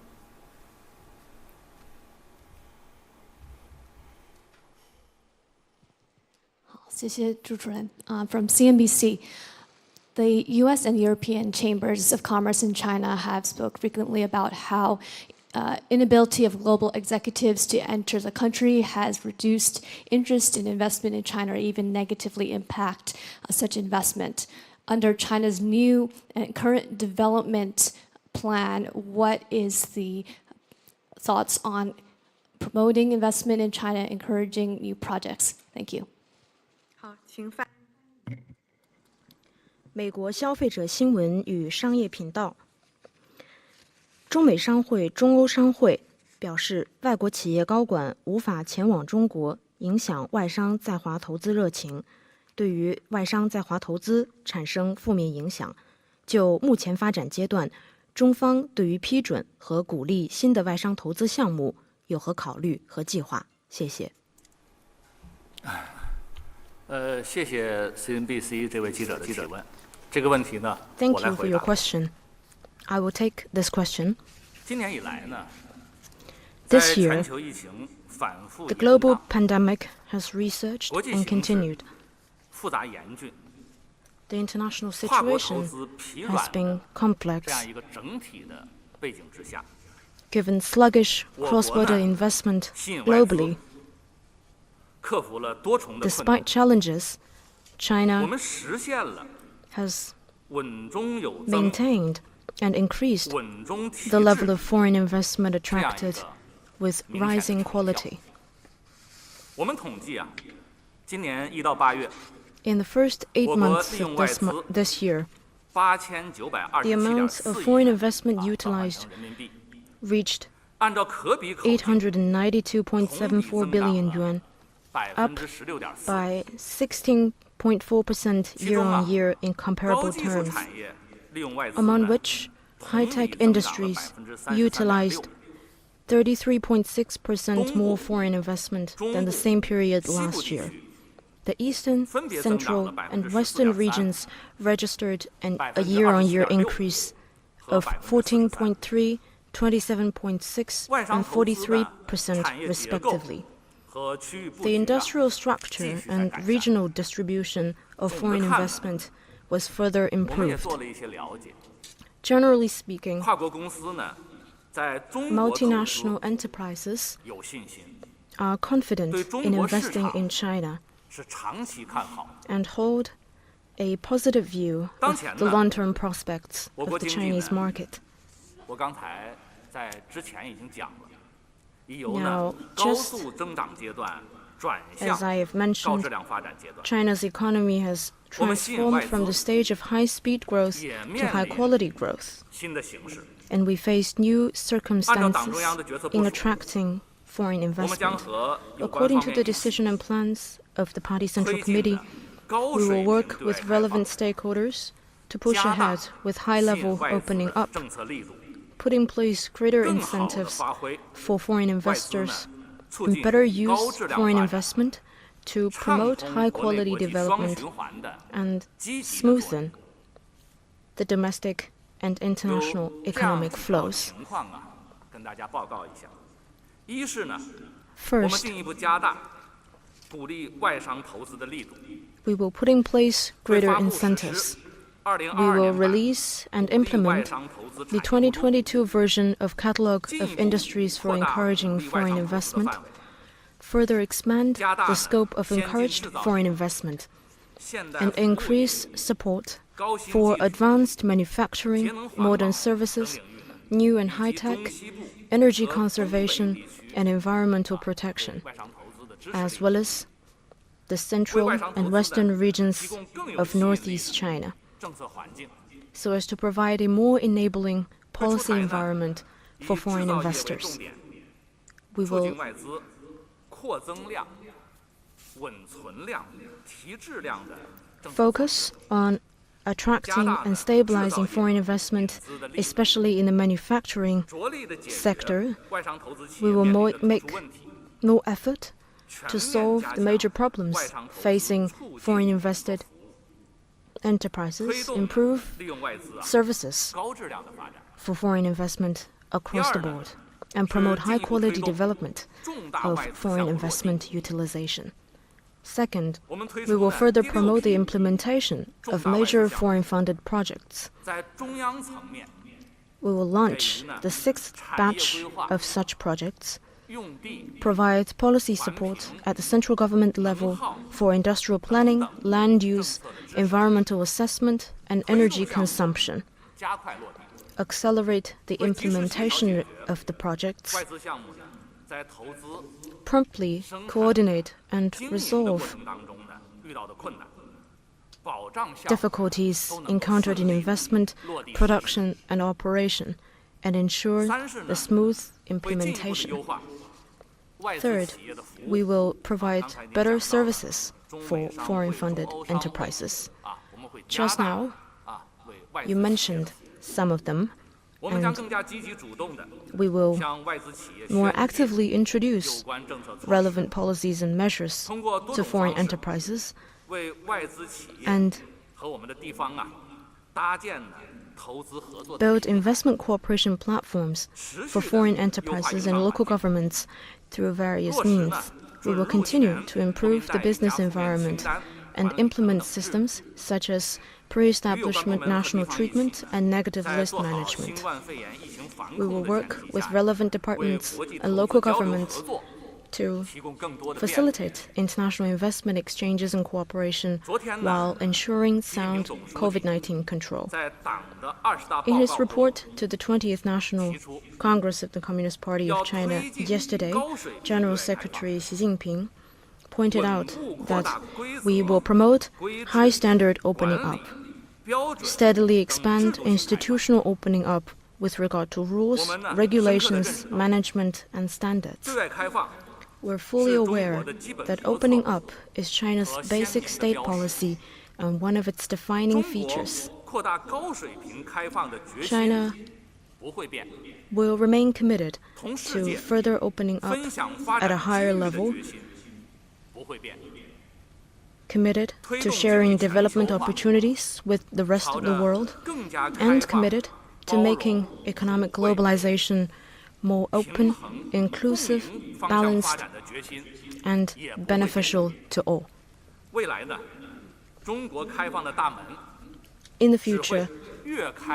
好，谢谢主持人。From CNBC, the U.S. and European chambers of commerce in China have spoke frequently about how inability of global executives to enter the country has reduced interest in investment in China or even negatively impact such investment. Under China's new and current development plan, what is the thoughts on promoting investment in China, encouraging new projects? Thank you. 好，请发。美国消费者新闻与商业频道。中美商会、中欧商会表示，外国企业高管无法前往中国，影响外商在华投资热情，对于外商在华投资产生负面影响。就目前发展阶段，中方对于批准和鼓励新的外商投资项目有何考虑和计划？谢谢。谢谢 CNBC 这位记者的提问。这个问题呢，我 Thank 来 you for 回 your 答。 question. I will take this question. 今年以来呢， This 在 year, 全球疫情反复 the 严 global 大、 pandemic has researched 国际 and 形势 continued. 复杂严峻、 The international 跨国投 situation 资疲 has 软 been 的 complex. 这样一个整体的背景之下， Given sluggish cross-border investment 吸引外资 globally, 克服了多重的困难 despite，challenges, 我 China 们实现了 has 稳中有增、 maintained and increased 稳中提 the level 质 of foreign investment 这样一 attracted 个 with 明显的 rising 成效 quality. 我们统计啊，今年1到8月， In the first 8我国 months 利用 of 外 this, 资 this year, the 8927.4 amount of 亿 foreign 元 investment 换算 utilized 成人民币， reached 按照可比口径， 892.74 billion yuan, up 16.4%。 by 16.4% year-on-year in 高 comparable 技术 terms, 产业利用外资 among 呢 which high-tech industries utilized 33.6% more foreign investment than the same period 西部 last 地 year. 区 The eastern, 分别增长了 central, and 14.3% western regions registered a year-on-year increase of 14.3%, 27.6%, 外商 and 投资的 43% 产业结构 respectively. 和区域布 The 局啊 industrial structure and regional distribution of foreign investment was further 我们也 improved. 做了一些了解。 Generally speaking, 跨国公司呢，在中国投资 multinational enterprises 有信心， are confident 对中 in 国市 investing 场 in China 是长期看好。 and hold a positive view 当 of 前 the 呢， long-term prospects 我 of 国 the 经济 Chinese 呢 market. 我刚才在之前已经讲了，已由 Now, 呢高 just 速增长阶段转 As 向 I have 高 mentioned, 质量发展阶段。 China's economy has 我们吸引外 transformed from 资 the stage of high-speed growth 也 to 面临 high-quality growth, 新的形势， and we face new 按照党 circumstances 中央的决策部 in 署， attracting foreign 我们将 investment. 和有关 According 方 to 面 the 一起 decision and plans of the Party Central 推进 Committee, 呢高 we will 水平 work 对外 with 开放， relevant stakeholders to push 加大 ahead with 吸 high-level 引外资 opening 的 up, 政策力度， put in place greater 更好地 incentives 发挥 for foreign 外资呢 investors 促 and 进 better 高 use 质量 foreign 发展， investment to 畅 promote 通国内 high-quality 国际双 development 循环的 and 积极的作用。 smoothen the domestic and international 有这样 economic 几条 flows. 情况啊，跟大家报告一下。一是呢，我们 First, 进一步加大鼓励外商投资的力度， we will put in place 会 greater 发布实 incentives. 施 We 2022 will 年版 release and 鼓励外 implement 商投资 the 产业目录， 2022 version of Catalog 进 of 一步 Industries for 扩大鼓 Encouraging 励外 Foreign 商投资的 Investment, 范围， further expand 加大 the 呢 scope of 先进 encouraged 制造 foreign 业、 investment, 现代 and 服务业、 increase support 高新 for 技术、 advanced 节 manufacturing, 能环保 modern 等 services, 领域 new and high-tech, energy conservation, and environmental protection, as well as the central and western regions of northeast China, so as to provide a more enabling policy environment for foreign investors. We will focus on attracting and stabilizing foreign investment, especially in the manufacturing sector. We will make more effort to solve the major problems facing foreign invested enterprises, improve services for foreign investment across the board, and promote high-quality development of foreign investment utilization. Second, we will further promote the implementation of major foreign-funded projects. We will launch the 6th batch of such projects, provide policy support at the central government level for industrial planning, land use, environmental assessment, and energy consumption, accelerate the implementation of the projects, promptly coordinate and resolve difficulties encountered in investment, production, and operation, and ensure the smooth implementation. Third, we will provide better services for foreign-funded enterprises. Just now, you mentioned some of them, and we will more actively introduce relevant policies and measures to foreign enterprises and build investment cooperation platforms for foreign enterprises and local governments through various means. We will continue to improve the business environment and implement systems such as pre-establishment national treatment and negative list management. We will work with relevant departments and local governments to facilitate international investment exchanges and cooperation while ensuring sound COVID-19 control. In his report to the 20th National Congress of the Communist Party of China yesterday, General Secretary Xi Jinping pointed out that we will promote high-standard opening up, steadily expand institutional opening up with regard to rules, regulations, management, and standards. We're fully aware that opening up is China's basic state policy and one of its defining features. China will remain committed to further opening up at a higher level, committed to sharing development opportunities with the rest of the world, and committed to making economic globalization more open, inclusive, balanced, and beneficial to all. In the future,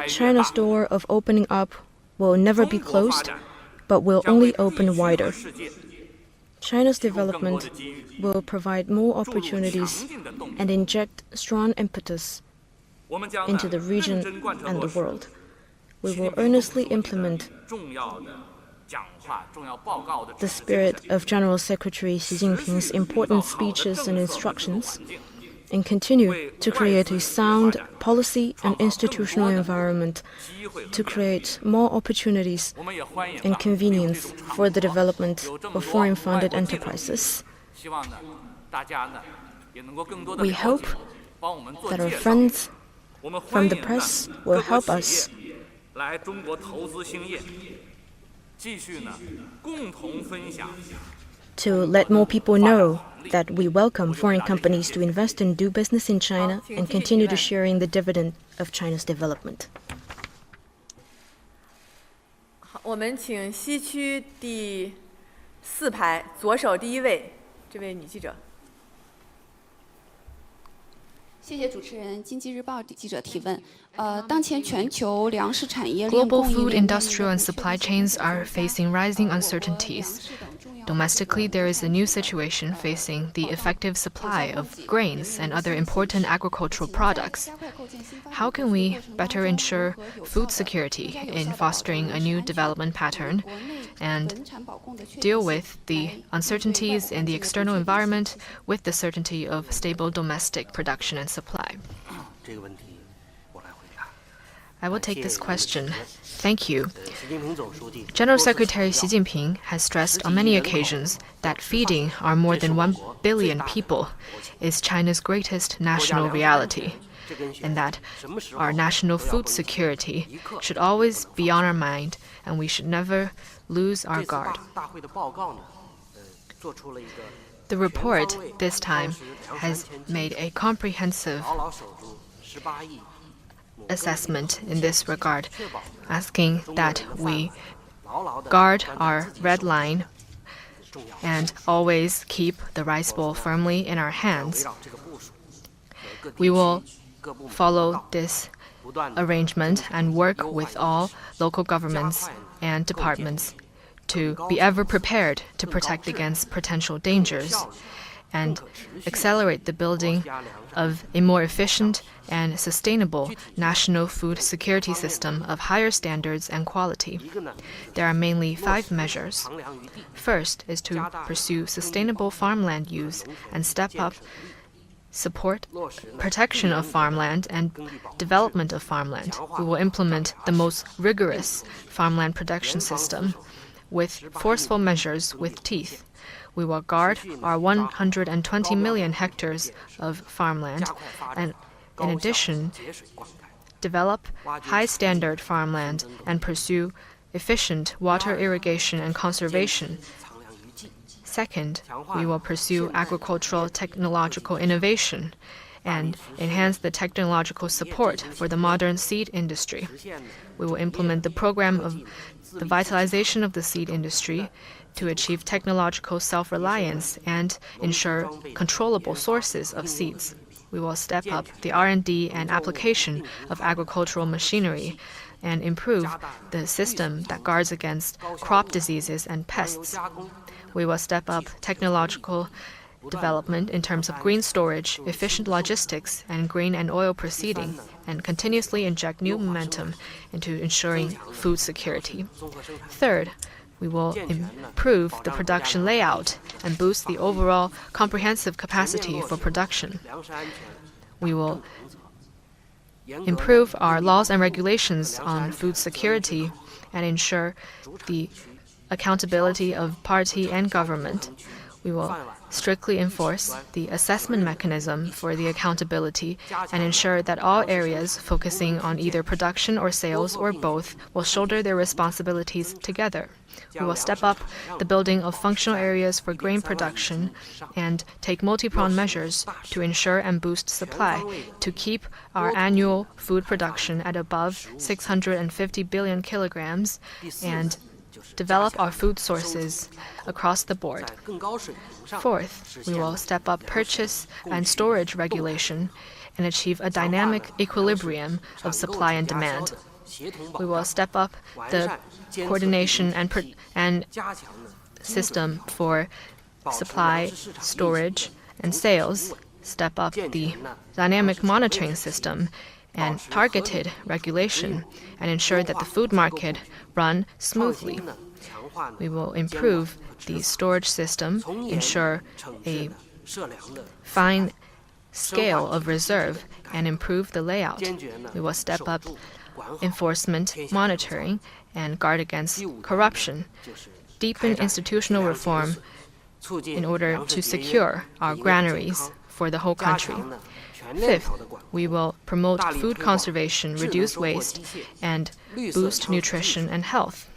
China's door of opening up will never be closed, but will only open wider. China's development will provide more opportunities and inject strong impetus into the region and the world. We will earnestly implement the spirit of General Secretary Xi Jinping's important speeches and instructions, and continue to create a sound policy and institutional environment to create more opportunities and convenience for the development of foreign-funded enterprises. We hope that our friends from the press will help us to let more people know that we welcome foreign companies to invest and do business in China and continue to share in the dividend of China's development. 我们请西区第4排左手第一位，这位女记者。谢谢主持人。经济日报记者提问：当前全球粮食产业链 Global food, industrial, and supply chains are facing rising uncertainties. Domestically, there is a new situation facing the effective supply of grains and other important agricultural products. How can we better ensure food security in fostering a new development pattern and deal with the uncertainties in the external environment with the certainty of stable domestic production and supply? I will take this question. Thank you. General Secretary Xi Jinping has stressed on many occasions that feeding our more than 1 billion people is China's greatest national reality, and that our national food security should always be on our mind, and we should never lose our guard. The report this time has made a comprehensive assessment in this regard, asking that we guard our red line and always keep the rice bowl firmly in our hands. We will follow this arrangement and work with all local governments and departments to be ever prepared to protect against potential dangers and accelerate the building of a more efficient and sustainable national food security system of higher standards and quality. There are mainly 5 measures. First is to pursue sustainable farmland use and step up support protection of farmland and development of farmland. We will implement the most rigorous farmland production system with forceful measures with teeth. We will guard our 120 million hectares of farmland and, in addition, develop high-standard farmland and pursue efficient water irrigation and conservation. Second, we will pursue agricultural technological innovation and enhance the technological support for the modern seed industry. We will implement the program of the vitalization of the seed industry to achieve technological self-reliance and ensure controllable sources of seeds. We will step up the R&D and application of agricultural machinery and improve the system that guards against crop diseases and pests. We will step up technological development in terms of green storage, efficient logistics, and grain and oil proceeding, and continuously inject new momentum into ensuring food security. Third, we will improve the production layout and boost the overall comprehensive capacity for production. We will improve our laws and regulations on food security and ensure the accountability of party and government. We will strictly enforce the assessment mechanism for the accountability and ensure that all areas focusing on either production or sales or both will shoulder their responsibilities together. We will step up the building of functional areas for grain production and take multi-pronged measures to ensure and boost supply to keep our annual food production at above 650 billion kilograms and develop our food sources across the board. Fourth, we will step up purchase and storage regulation and achieve a dynamic equilibrium of supply and demand. We will step up the coordination and system for supply, storage, and sales, step up the dynamic monitoring system and targeted regulation, and ensure that the food market run smoothly. We will improve the storage system, ensure a fine scale of reserve, and improve the layout. We will step up enforcement, monitoring, and guard against corruption, deepen institutional reform in order to secure our granaries for the whole country. Fifth, we will promote food conservation, reduce waste, and boost nutrition and health.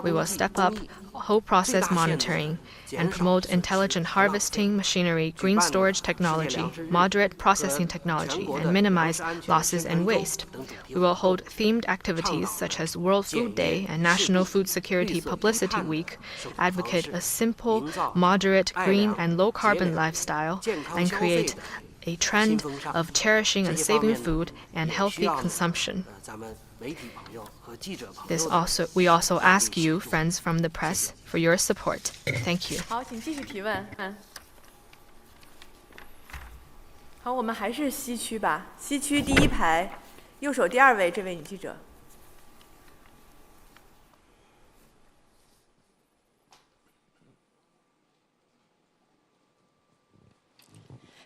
We will step up whole process monitoring and promote intelligent harvesting machinery, green storage technology, moderate processing technology, and minimize losses and waste. We will hold themed activities such as World Food Day and National Food Security Publicity Week, advocate a simple, moderate, green, and low-carbon lifestyle, and create a trend of cherishing and saving food and healthy consumption. We also ask you, friends from the press, for your support. Thank you. 好，请继续提问。好，我们还是西区吧。西区第一排，右手第2位这位女记者。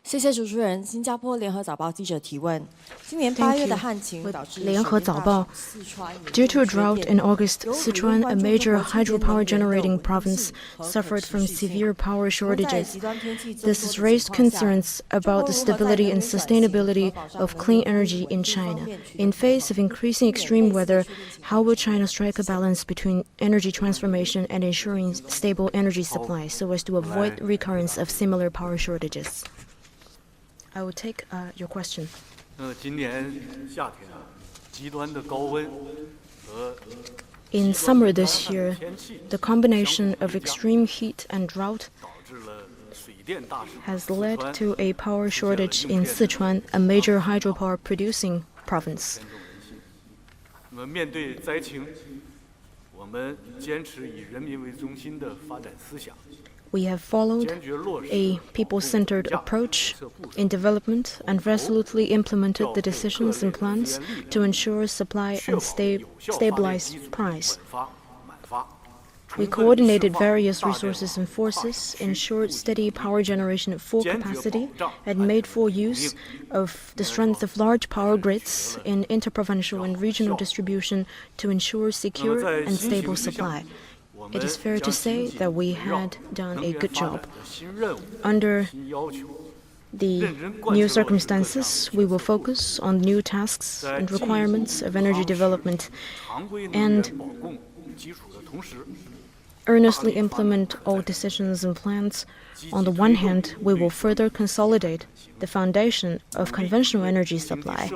谢谢主持人。新加坡联合早报记者提问：今年8月的旱情导致联合早报 Due to a drought in August, Sichuan, a major hydropower generating province, suffered from severe power shortages. This has raised concerns about the stability and sustainability of clean energy in China. In face of increasing extreme weather, how will China strike a balance between energy transformation and ensuring stable energy supply so as to avoid recurrence of similar power shortages? I will take your question. 今年夏天极端的高温和 In summer this year, the combination of extreme heat and drought has led to a power shortage in Sichuan, a major hydropower producing province. 面对灾情，我们坚持以人民为中心的发展思想。 We have followed a people-centered approach in development and resolutely implemented the decisions and plans to ensure supply and stabilize price. We coordinated various resources and forces, ensured steady power generation at full capacity, and made full use of the strength of large power grids in interprovincial and regional distribution to ensure secure and stable supply. It is fair to say that we had done a good job. Under the new circumstances, we will focus on new tasks and requirements of energy development and earnestly implement all decisions and plans. On the one hand, we will further consolidate the foundation of conventional energy supply.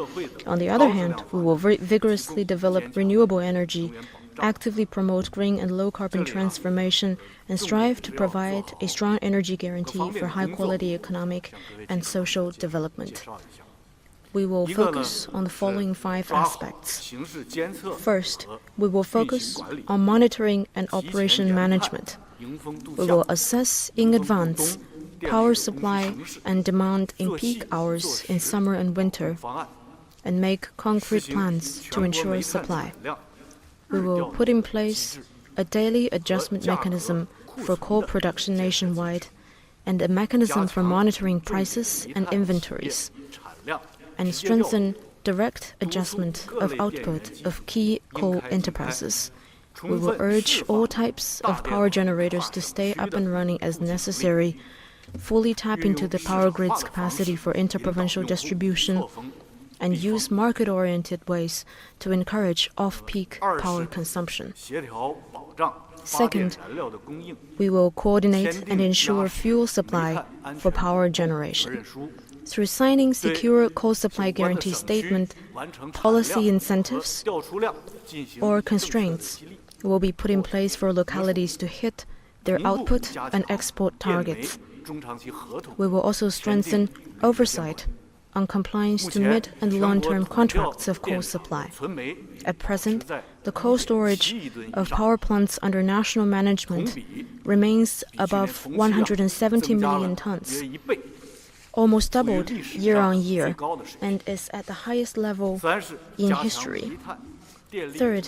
On the other hand, we will vigorously develop renewable energy, actively promote green and low-carbon transformation, and strive to provide a strong energy guarantee for high-quality economic and social development. We will focus on the following 5 aspects. First, we will focus on monitoring and operation management. We will assess in advance power supply and demand in peak hours in summer and winter, and make concrete plans to ensure supply. We will put in place a daily adjustment mechanism for coal production nationwide and a mechanism for monitoring prices and inventories, and strengthen direct adjustment of output of key coal enterprises. We will urge all types of power generators to stay up and running as necessary, fully tap into the power grid's capacity for interprovincial distribution, and use market-oriented ways to encourage off-peak power consumption. Second, we will coordinate and ensure fuel supply for power generation. Through signing secure coal supply guarantee statement, policy incentives or constraints will be put in place for localities to hit their output and export targets. We will also strengthen oversight on compliance to mid- and long-term contracts of coal supply. At present, the coal storage of power plants under national management remains above 170 million tons, almost doubled year on year, and is at the highest level in history. Third,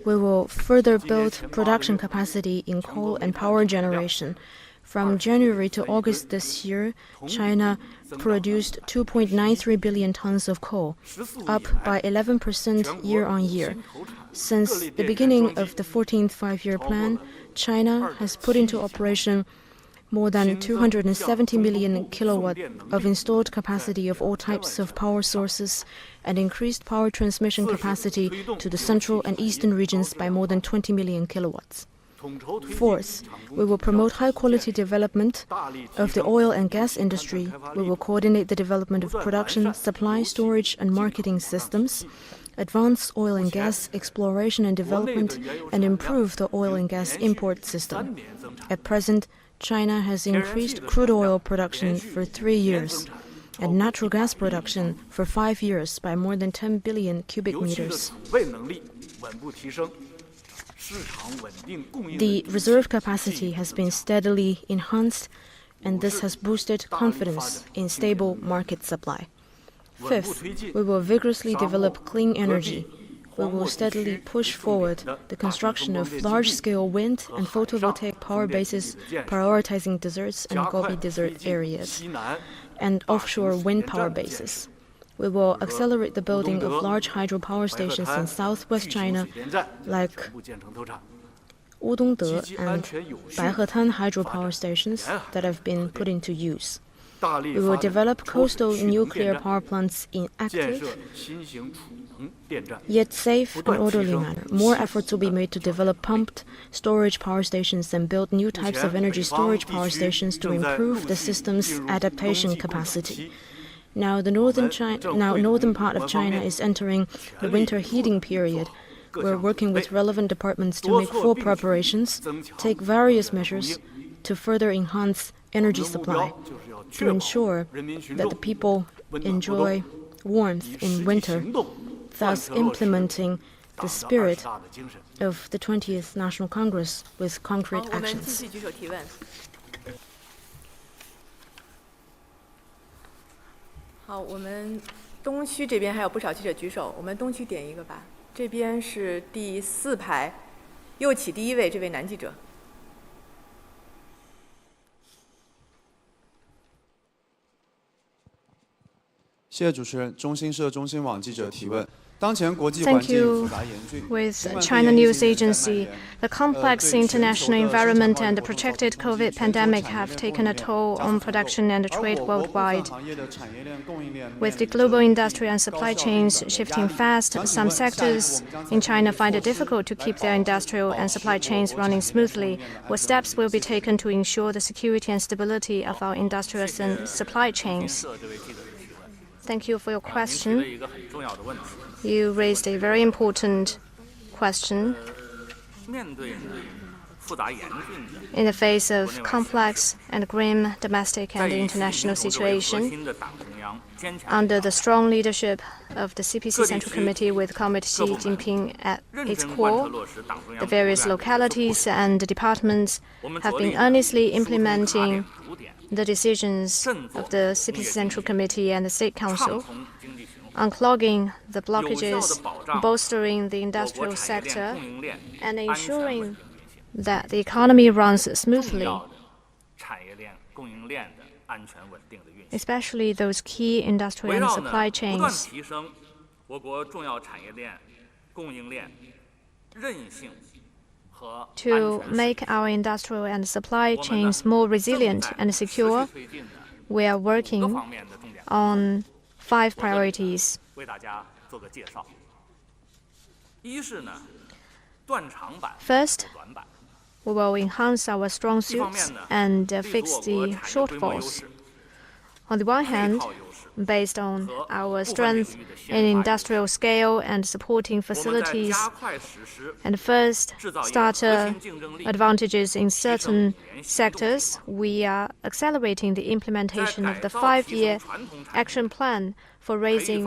we will further build production capacity in coal and power generation. From January to August this year, China produced 2.93 billion tons of coal, up by 11% year on year. Since the beginning of the 14th Five-Year Plan, China has put into operation more than 270 million kilowatt of installed capacity of all types of power sources and increased power transmission capacity to the central and eastern regions by more than 20 million kilowatts. Fourth, we will promote high-quality development of the oil and gas industry. We will coordinate the development of production, supply, storage, and marketing systems, advance oil and gas exploration and development, and improve the oil and gas import system. At present, China has increased crude oil production for 3 years. and natural gas production for 5 years by more than 10 billion cubic meters. The reserve capacity has been steadily enhanced, and this has boosted confidence in stable market supply. Fifth, we will vigorously develop clean energy. We will steadily push forward the construction of large-scale wind and photovoltaic power bases, prioritizing deserts and Gobi Desert areas, and offshore wind power bases. We will accelerate the building of large hydropower stations in southwest China, like Wudongde and Baihetan hydropower stations that have been put into use. We will develop coastal nuclear power plants in active, yet safe and orderly manner. More efforts will be made to develop pumped storage power stations and build new types of energy storage power stations to improve the system's adaptation capacity. Now, the northern part of China is entering the winter heating period. We're working with relevant departments to make full preparations, take various measures to further enhance energy supply, to ensure that the people enjoy warmth in winter, thus implementing the spirit of the 20th National Congress with concrete actions. 好，我们东区这边还有不少记者举手，我们东区点一个吧。这边是第4排，右起第1位，这位男记者。谢谢主持人。中新社、中新网记者提问。 Thank you. With China News Agency, the complex international environment and the protracted COVID pandemic have taken a toll on production and trade worldwide. With the global industrial and supply chains shifting fast, some sectors in China find it difficult to keep their industrial and supply chains running smoothly. What steps will be taken to ensure the security and stability of our industrial and supply chains? Thank you for your question. You raised a very important question. In the face of complex and grim domestic and international situation, under the strong leadership of the CPC Central Committee with Comrade Xi Jinping at its core, the various localities and departments have been earnestly implementing the decisions of the CPC Central Committee and the State Council, unclogging the blockages, bolstering the industrial sector, and ensuring that the economy runs smoothly, especially those key industrial and supply chains. To make our industrial and supply chains more resilient and secure, we are working on 5 priorities. First, we will enhance our strong suits and fix the shortfalls. On the one hand, based on our strength in industrial scale and supporting facilities, and first starter advantages in certain sectors, we are accelerating the implementation of the 5-year action plan for raising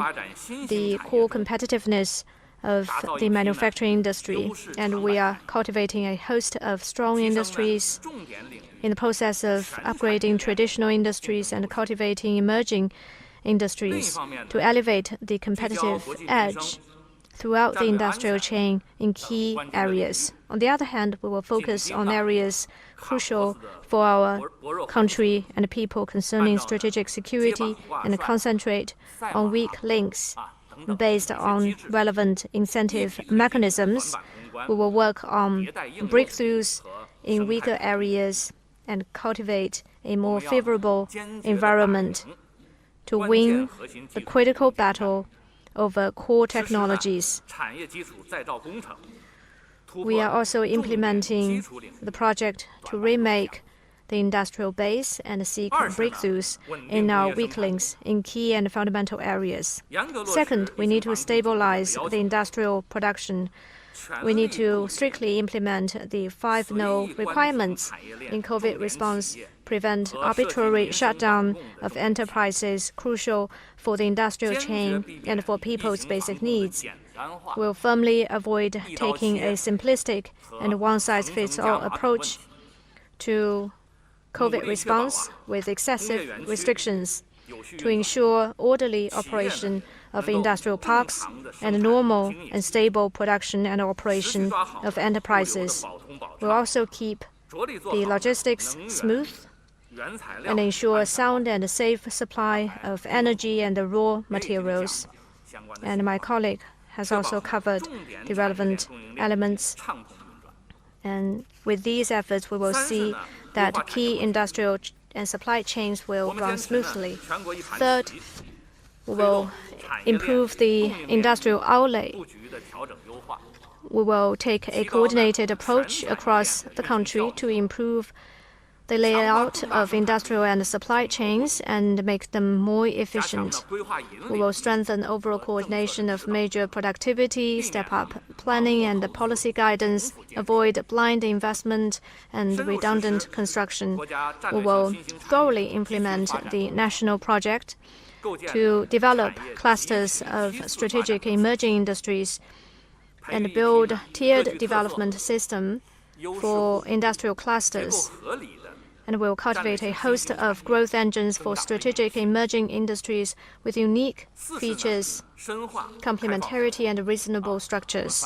the core competitiveness of the manufacturing industry, and we are cultivating a host of strong industries in the process of upgrading traditional industries and cultivating emerging industries to elevate the competitive edge throughout the industrial chain in key areas. On the other hand, we will focus on areas crucial for our country and people concerning strategic security and concentrate on weak links. Based on relevant incentive mechanisms, we will work on breakthroughs in weaker areas and cultivate a more favorable environment to win the critical battle over core technologies. We are also implementing the project to remake the industrial base and seek breakthroughs in our weak links in key and fundamental areas. Second, we need to stabilize the industrial production We need to strictly implement the 5 no requirements in COVID response, prevent arbitrary shutdown of enterprises crucial for the industrial chain and for people's basic needs. We'll firmly avoid taking a simplistic and one-size-fits-all approach to COVID response with excessive restrictions to ensure orderly operation of industrial parks and normal and stable production and operation of enterprises. We'll also keep the logistics smooth and ensure sound and safe supply of energy and raw materials. And my colleague has also covered the relevant elements. And with these efforts, we will see that key industrial and supply chains will run smoothly. Third, we will improve the industrial outlay. We will take a coordinated approach across the country to improve the layout of industrial and supply chains and make them more efficient. We will strengthen overall coordination of major productivity, step up planning and policy guidance, avoid blind investment and redundant construction. We will thoroughly implement the national project to develop clusters of strategic emerging industries and build tiered development system for industrial clusters. And will cultivate a host of growth engines for strategic emerging industries with unique features, complementarity, and reasonable structures.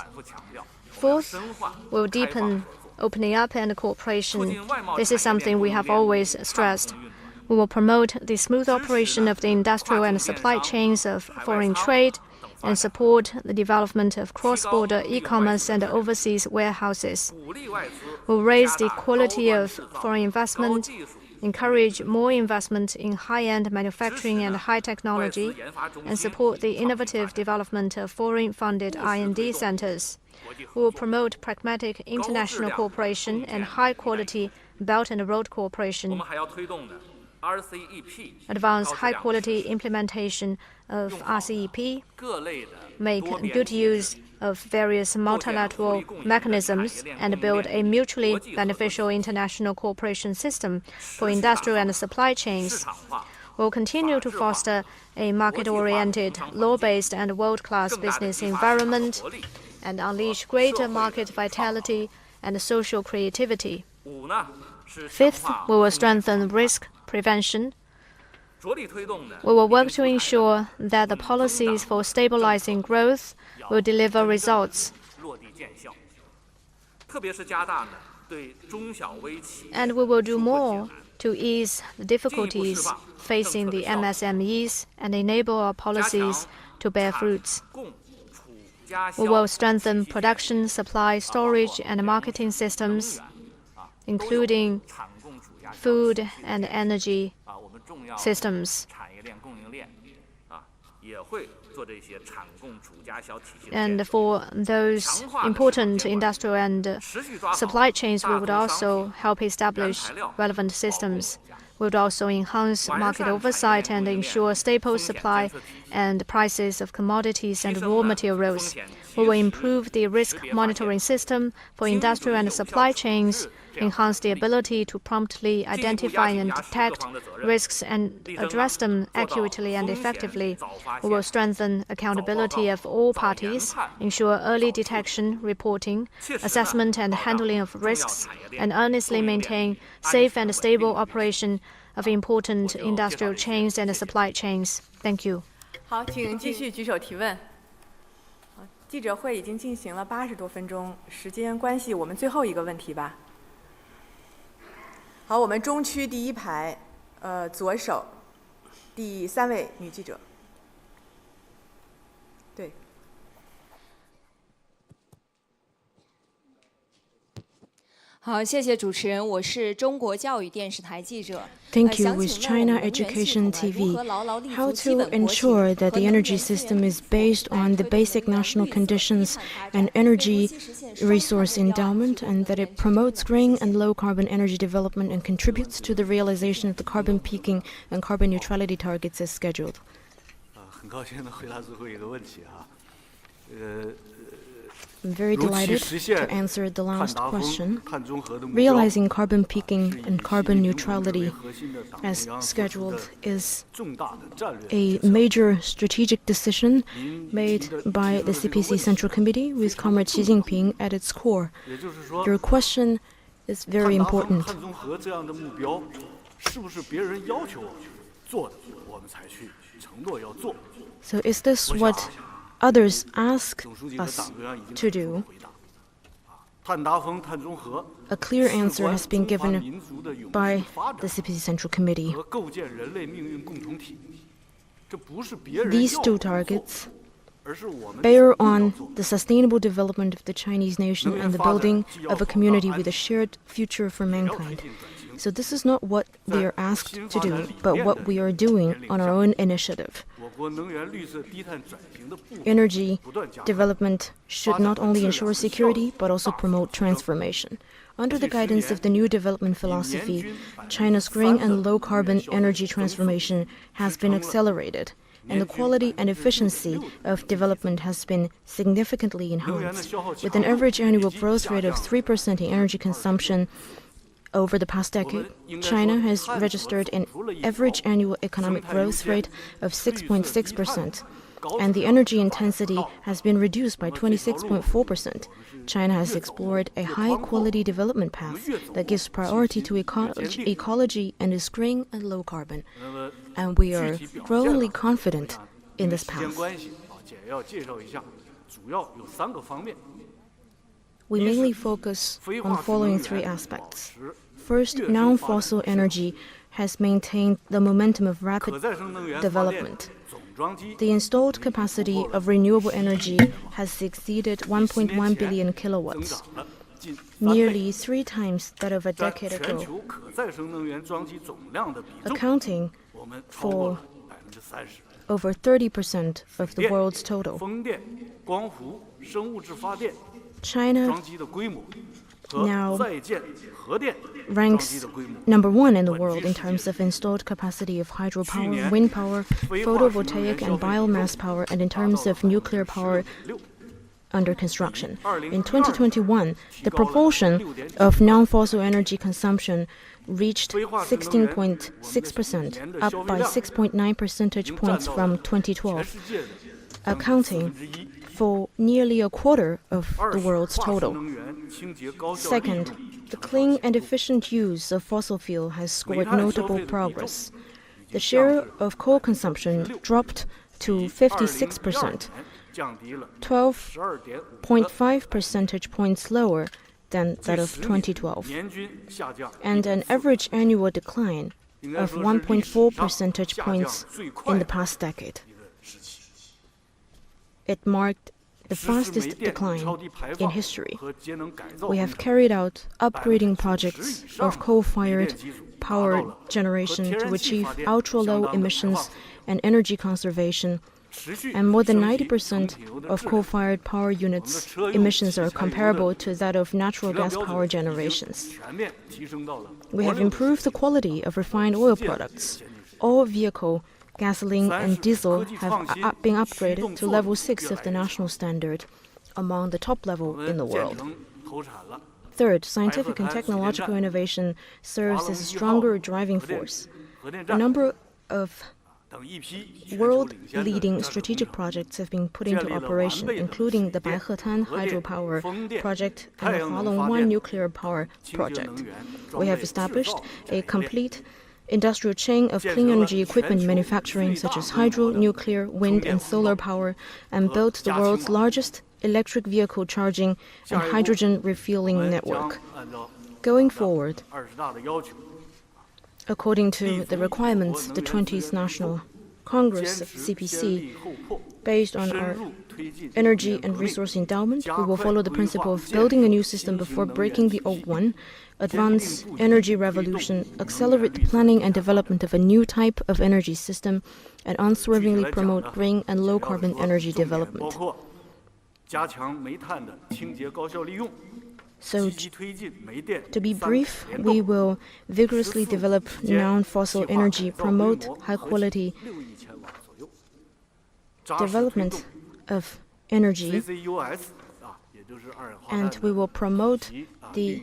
Fourth, we'll deepen opening up and cooperation. This is something we have always stressed. We will promote the smooth operation of the industrial and supply chains of foreign trade and support the development of cross-border e-commerce and overseas warehouses. We'll raise the quality of foreign investment, encourage more investment in high-end manufacturing and high technology, and support the innovative development of foreign-funded R&D centers. We will promote pragmatic international cooperation and high-quality Belt and Road cooperation, advance high-quality implementation of RCEP, make good use of various multilateral mechanisms, and build a mutually beneficial international cooperation system for industrial and supply chains. We'll continue to foster a market-oriented, law-based, and world-class business environment and unleash greater market vitality and social creativity. Fifth, we will strengthen risk prevention. We will work to ensure that the policies for stabilizing growth will deliver results. And we will do more to ease the difficulties facing the MSMEs and enable our policies to bear fruits. We will strengthen production, supply, storage, and marketing systems, including food and energy systems. And for those important industrial and supply chains, we would also help establish relevant systems. We would also enhance market oversight and ensure stable supply and prices of commodities and raw materials. We will improve the risk monitoring system for industrial and supply chains, enhance the ability to promptly identify and detect risks and address them accurately and effectively. We will strengthen accountability of all parties, ensure early detection, reporting, assessment and handling of risks, and earnestly maintain safe and stable operation of important industrial chains and supply chains. Thank you. 好，请继续举手提问。记者会已经进行了80多分钟，时间关系，我们最后一个问题吧。好，我们中区第一排，左手，第3位女记者。对。好，谢谢主持人，我是中国教育电视台记者。 Thank you. With China Education TV, how to ensure that the energy system is based on the basic national conditions and energy resource endowment, and that it promotes green and low-carbon energy development and contributes to the realization of the carbon peaking and carbon neutrality targets as scheduled. 很高兴能回答最后一个问题哈。I'm very delighted to answer the last question. Realizing carbon peaking and carbon neutrality as scheduled is a major strategic decision made by the CPC Central Committee with Comrade Xi Jinping at its core. Your question is very important. So is this what others ask us to do? A clear answer has been given by the CPC Central Committee. These two targets bear on the sustainable development of the Chinese nation and the building of a community with a shared future for mankind. So this is not what we are asked to do, but what we are doing on our own initiative. Energy development should not only ensure security, but also promote transformation. Under the guidance of the new development philosophy, China's green and low-carbon energy transformation has been accelerated, and the quality and efficiency of development has been significantly enhanced. With an average annual growth rate of 3% in energy consumption over the past decade, China has registered an average annual economic growth rate of 6.6%, and the energy intensity has been reduced by 26.4%. China has explored a high-quality development path that gives priority to ecology and is green and low-carbon, and we are growingly confident in this path. We mainly focus on the following three aspects. First, non-fossil energy has maintained the momentum of rapid development. The installed capacity of renewable energy has exceeded 1.1 billion kilowatts, nearly 3 times that of a decade ago, accounting for over 30% of the world's total. China now ranks number 1 in the world in terms of installed capacity of hydropower, wind power, photovoltaic and biomass power, and in terms of nuclear power under construction. In 2021, the proportion of non-fossil energy consumption reached 16.6%, up by 6.9 percentage points from 2012, accounting for nearly a quarter of the world's total. Second, the clean and efficient use of fossil fuel has scored notable progress. The share of coal consumption dropped to 56%, 12.5 percentage points lower than that of 2012, and an average annual decline of 1.4 percentage points in the past decade. It marked the fastest decline in history. We have carried out upgrading projects of coal-fired power generation to achieve ultra-low emissions and energy conservation, and more than 90% of coal-fired power units' emissions are comparable to that of natural gas power generations. We have improved the quality of refined oil products. All vehicle gasoline and diesel have been upgraded to level 6 of the national standard, among the top level in the world. Third, scientific and technological innovation serves as a stronger driving force. A number of world-leading strategic projects have been put into operation, including the Baihetan hydropower project and the Hualong 1 nuclear power project. We have established a complete industrial chain of clean energy equipment manufacturing such as hydro, nuclear, wind and solar power, and built the world's largest electric vehicle charging and hydrogen refueling network. Going forward, according to the requirements of the 20th National Congress of CPC, based on our energy and resource endowment, we will follow the principle of building a new system before breaking the old one, advance energy revolution, accelerate the planning and development of a new type of energy system, and unswervingly promote green and low-carbon energy development. So, to be brief, we will vigorously develop non-fossil energy, promote high-quality development of energy, and we will promote the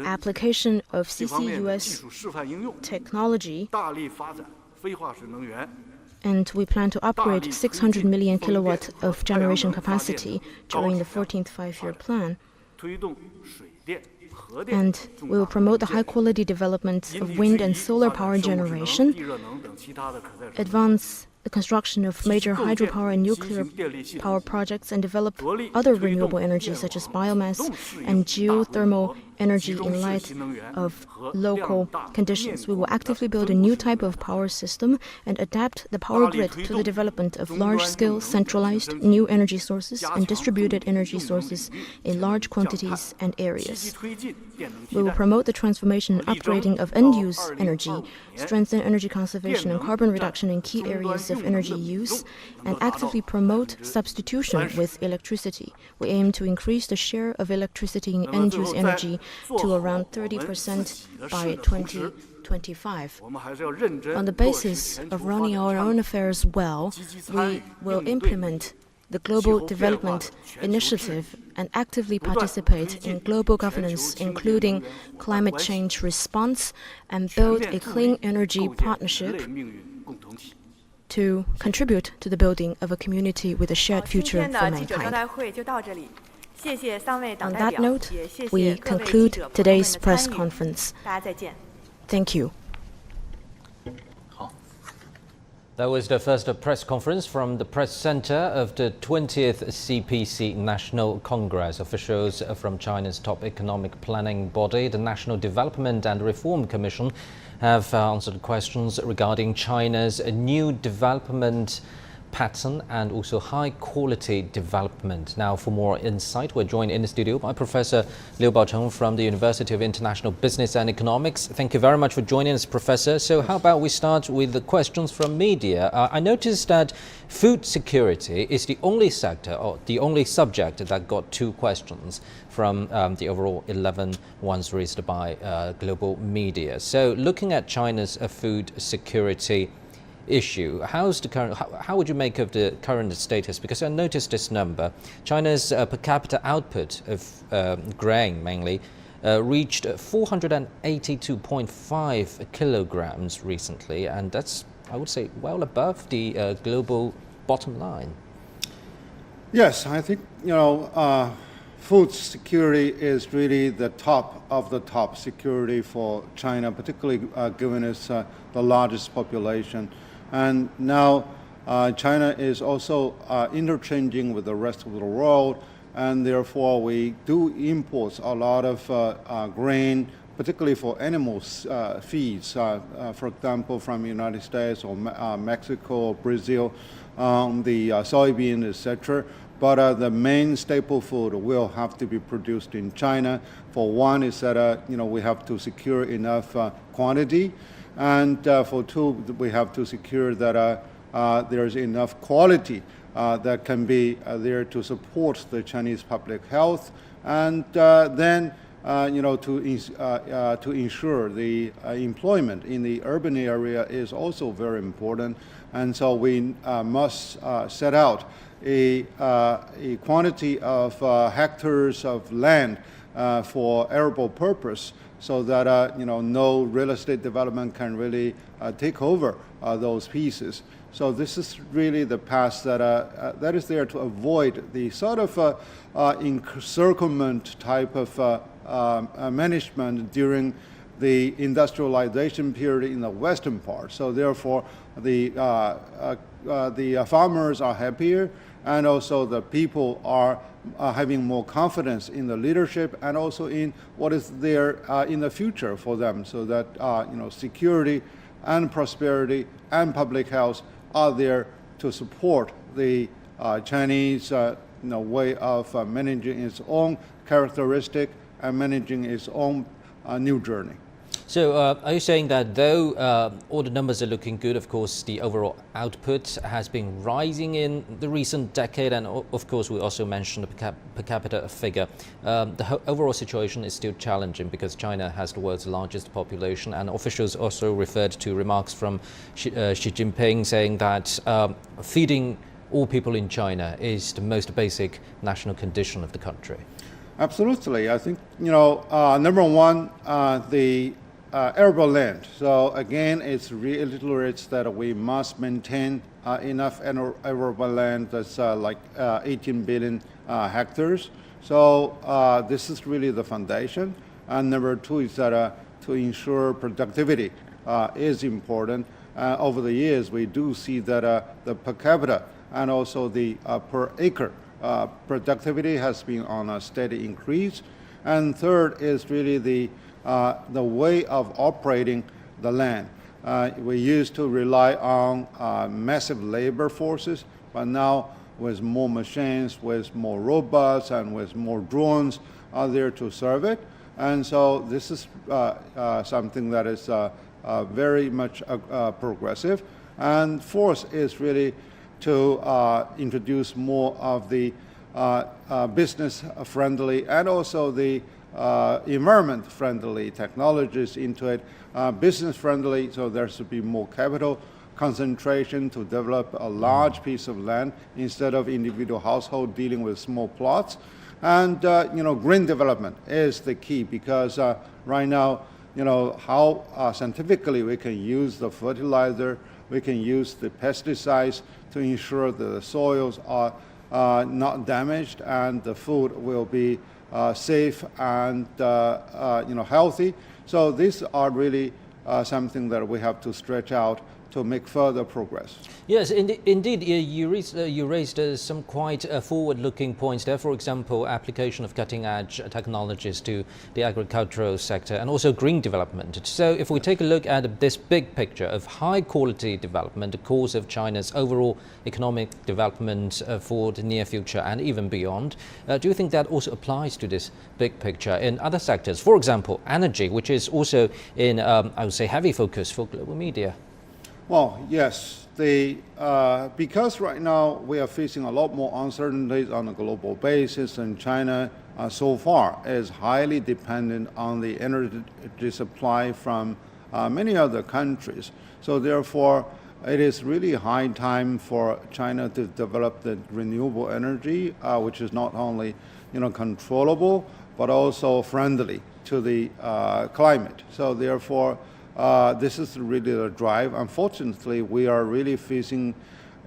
application of CCUS technology, and we plan to upgrade 600 million kilowatts of generation capacity during the 14th five-year plan. And we will promote the high-quality development of wind and solar power generation, advance the construction of major hydropower and nuclear power projects, and develop other renewable energies such as biomass and geothermal energy in light of local conditions. We will actively build a new type of power system and adapt the power grid to the development of large-scale, centralized, new energy sources and distributed energy sources in large quantities and areas. We will promote the transformation and upgrading of end-use energy, strengthen energy conservation and carbon reduction in key areas of energy use, and actively promote substitution with electricity. We aim to increase the share of electricity in end-use energy to around 30% by 2025. On the basis of running our own affairs well, we will implement the Global Development Initiative and actively participate in global governance, including climate change response, and build a clean energy partnership to contribute to the building of a community with a shared future for mankind. On that note, we conclude today's press conference. Thank you. That was the first press conference from the press center of the 20th CPC National Congress. Officials from China's top economic planning body, the National Development and Reform Commission, have answered questions regarding China's new development pattern and also high-quality development. Now, for more insight, we're joined in the studio by Professor Liu Baocheng from the University of International Business and Economics. Thank you very much for joining us, Professor. So how about we start with the questions from media? I noticed that food security is the only sector or the only subject that got 2 questions from the overall 11 ones raised by global media. So looking at China's food security issue, how would you make of the current status? Because I noticed this number. China's per capita output of grain mainly reached 482.5 kilograms recently, and that's, I would say, well above the global bottom line. Yes, I think, food security is really the top of the top security for China, particularly given its the largest population. And now China is also interchanging with the rest of the world, and therefore we do import a lot of grain, particularly for animal feeds, for example, from the United States or Mexico, Brazil, the soybean, etc. But the main staple food will have to be produced in China. For one is that we have to secure enough quantity, and for two, we have to secure that there's enough quality that can be there to support the Chinese public health, and then to ensure the employment in the urban area is also very important. And so we must set out a quantity of hectares of land for arable purpose, so that no real estate development can really take over those pieces. So this is really the path that is there to avoid the sort of encirclement type of management during the industrialization period in the western part. So therefore, the farmers are happier, and also the people are having more confidence in the leadership and also in what is there in the future for them, so that security and prosperity and public health are there to support the Chinese way of managing its own characteristic and managing its own new journey. So are you saying that though all the numbers are looking good, of course the overall output has been rising in the recent decade, and of course we also mentioned the per capita figure, the overall situation is still challenging because China has the world's largest population, and officials also referred to remarks from Xi Jinping saying that feeding all people in China is the most basic national condition of the country? Absolutely. I think, number one, the arable land. So again, it's reiterates that we must maintain enough arable land that's like 18 billion hectares. So this is really the foundation. And number two is that to ensure productivity is important. Over the years, we do see that the per capita and also the per acre productivity has been on a steady increase. And third is really the way of operating the land. We used to rely on massive labor forces, but now with more machines, with more robots, and with more drones are there to serve it. And so this is something that is very much progressive. And fourth is really to introduce more of the business-friendly and also the environment-friendly technologies into it. Business-friendly, so there should be more capital concentration to develop a large piece of land instead of individual household dealing with small plots. And green development is the key because right now, how scientifically we can use the fertilizer, we can use the pesticides to ensure that the soils are not damaged and the food will be safe and healthy. So these are really something that we have to stretch out to make further progress. Yes, indeed, you raised some quite forward-looking points there. For example, application of cutting-edge technologies to the agricultural sector and also green development. So if we take a look at this big picture of high-quality development, the course of China's overall economic development for the near future and even beyond, do you think that also applies to this big picture in other sectors? For example, energy, which is also in, I would say, heavy focus for global media. Well, yes, because right now we are facing a lot more uncertainties on a global basis, and China so far is highly dependent on the energy supply from many other countries. So therefore, it is really high time for China to develop the renewable energy, which is not only controllable but also friendly to the climate. So therefore, this is really the drive. Unfortunately, we are really facing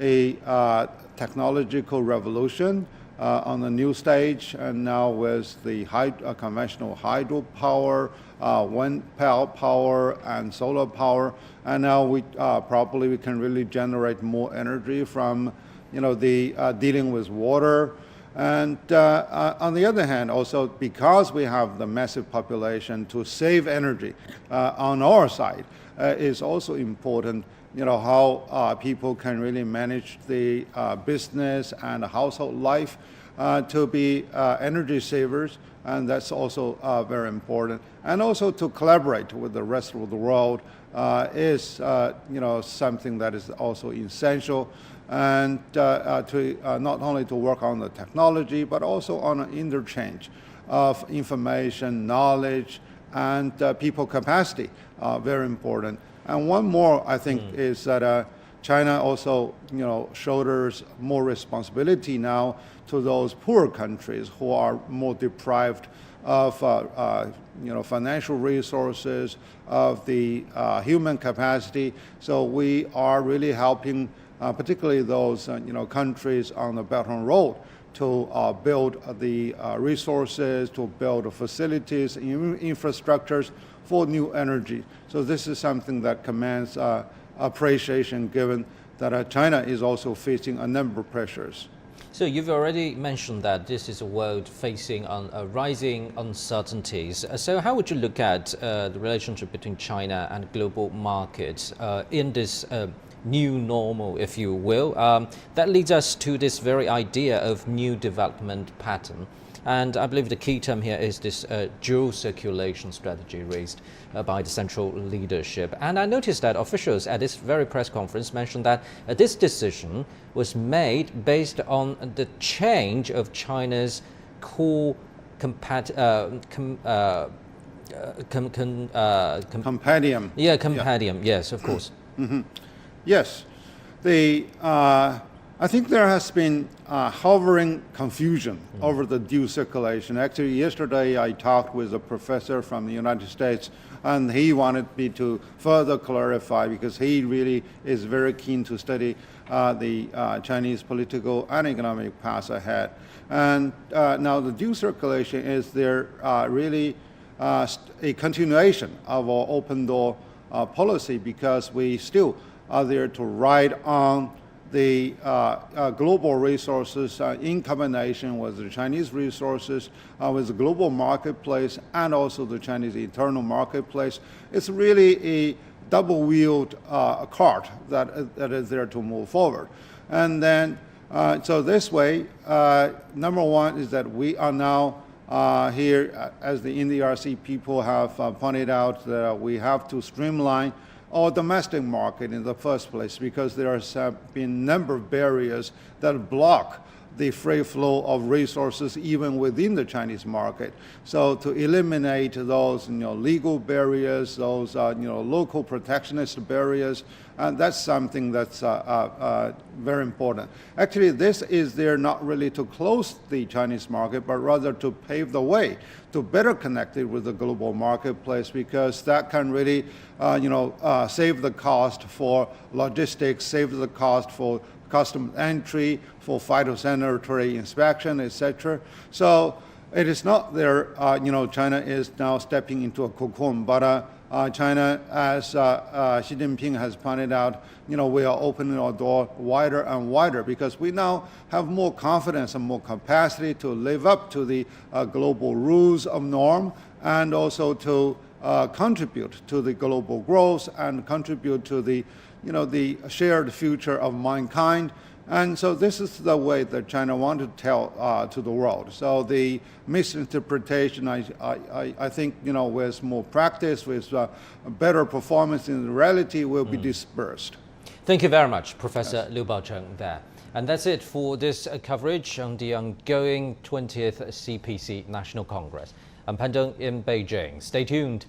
a technological revolution on the new stage, and now with the conventional hydropower, wind power, and solar power, and now we can really generate more energy from dealing with water. And on the other hand, also because we have the massive population, to save energy on our side is also important. How people can really manage the business and household life to be energy savers, and that's also very important. And also to collaborate with the rest of the world is something that is also essential. And to not only to work on the technology, but also on an interchange of information, knowledge, and people capacity, very important. And one more, I think, is that China also, shoulders more responsibility now to those poor countries who are more deprived of, financial resources, of the human capacity. So we are really helping particularly those countries on the Belt and Road to build the resources, to build facilities, infrastructures for new energy. So this is something that commands appreciation, given that China is also facing a number of pressures. So you've already mentioned that this is a world facing rising uncertainties. So how would you look at the relationship between China and global markets in this new normal, if you will? That leads us to this very idea of new development pattern. And I believe the key term here is this dual circulation strategy raised by the central leadership. And I noticed that officials at this very press conference mentioned that this decision was made based on the change of China's core compendium. Yeah, compendium. Yeah. Yes, of course. Mm-hmm. Yes, the I think there has been hovering confusion over the dual circulation. Actually, yesterday I talked with a professor from the United States, and he wanted me to further clarify because he really is very keen to study the Chinese political and economic path ahead. And now the dual circulation is there really a continuation of our open door policy because we still are there to ride on the global resources in combination with the Chinese resources, with the global marketplace and also the Chinese internal marketplace. It's really a double-wheeled cart that is there to move forward. And then, so this way, number one is that we are now here, as the NDRC people have pointed out, that we have to streamline our domestic market in the first place because there has been a number of barriers that block the free flow of resources even within the Chinese market. So to eliminate those legal barriers, those local protectionist barriers, and that's something that's very important. Actually, this is there not really to close the Chinese market, but rather to pave the way to better connect it with the global marketplace because that can really save the cost for logistics, save the cost for customs entry, for phytosanitary inspection, etc. So it is not there, China is now stepping into a cocoon, but China, as Xi Jinping has pointed out, we are opening our door wider and wider because we now have more confidence and more capacity to live up to the global rules of norm and also to contribute to the global growth and contribute to the shared future of mankind. And so this is the way that China wants to tell to the world. So the misinterpretation, I think, with more practice, with better performance in reality, will be dispersed. Thank you very much, Professor Liu Baocheng there. And that's it for this coverage on the ongoing 20th CPC National Congress. I'm Pan Zheng in Beijing. Stay tuned.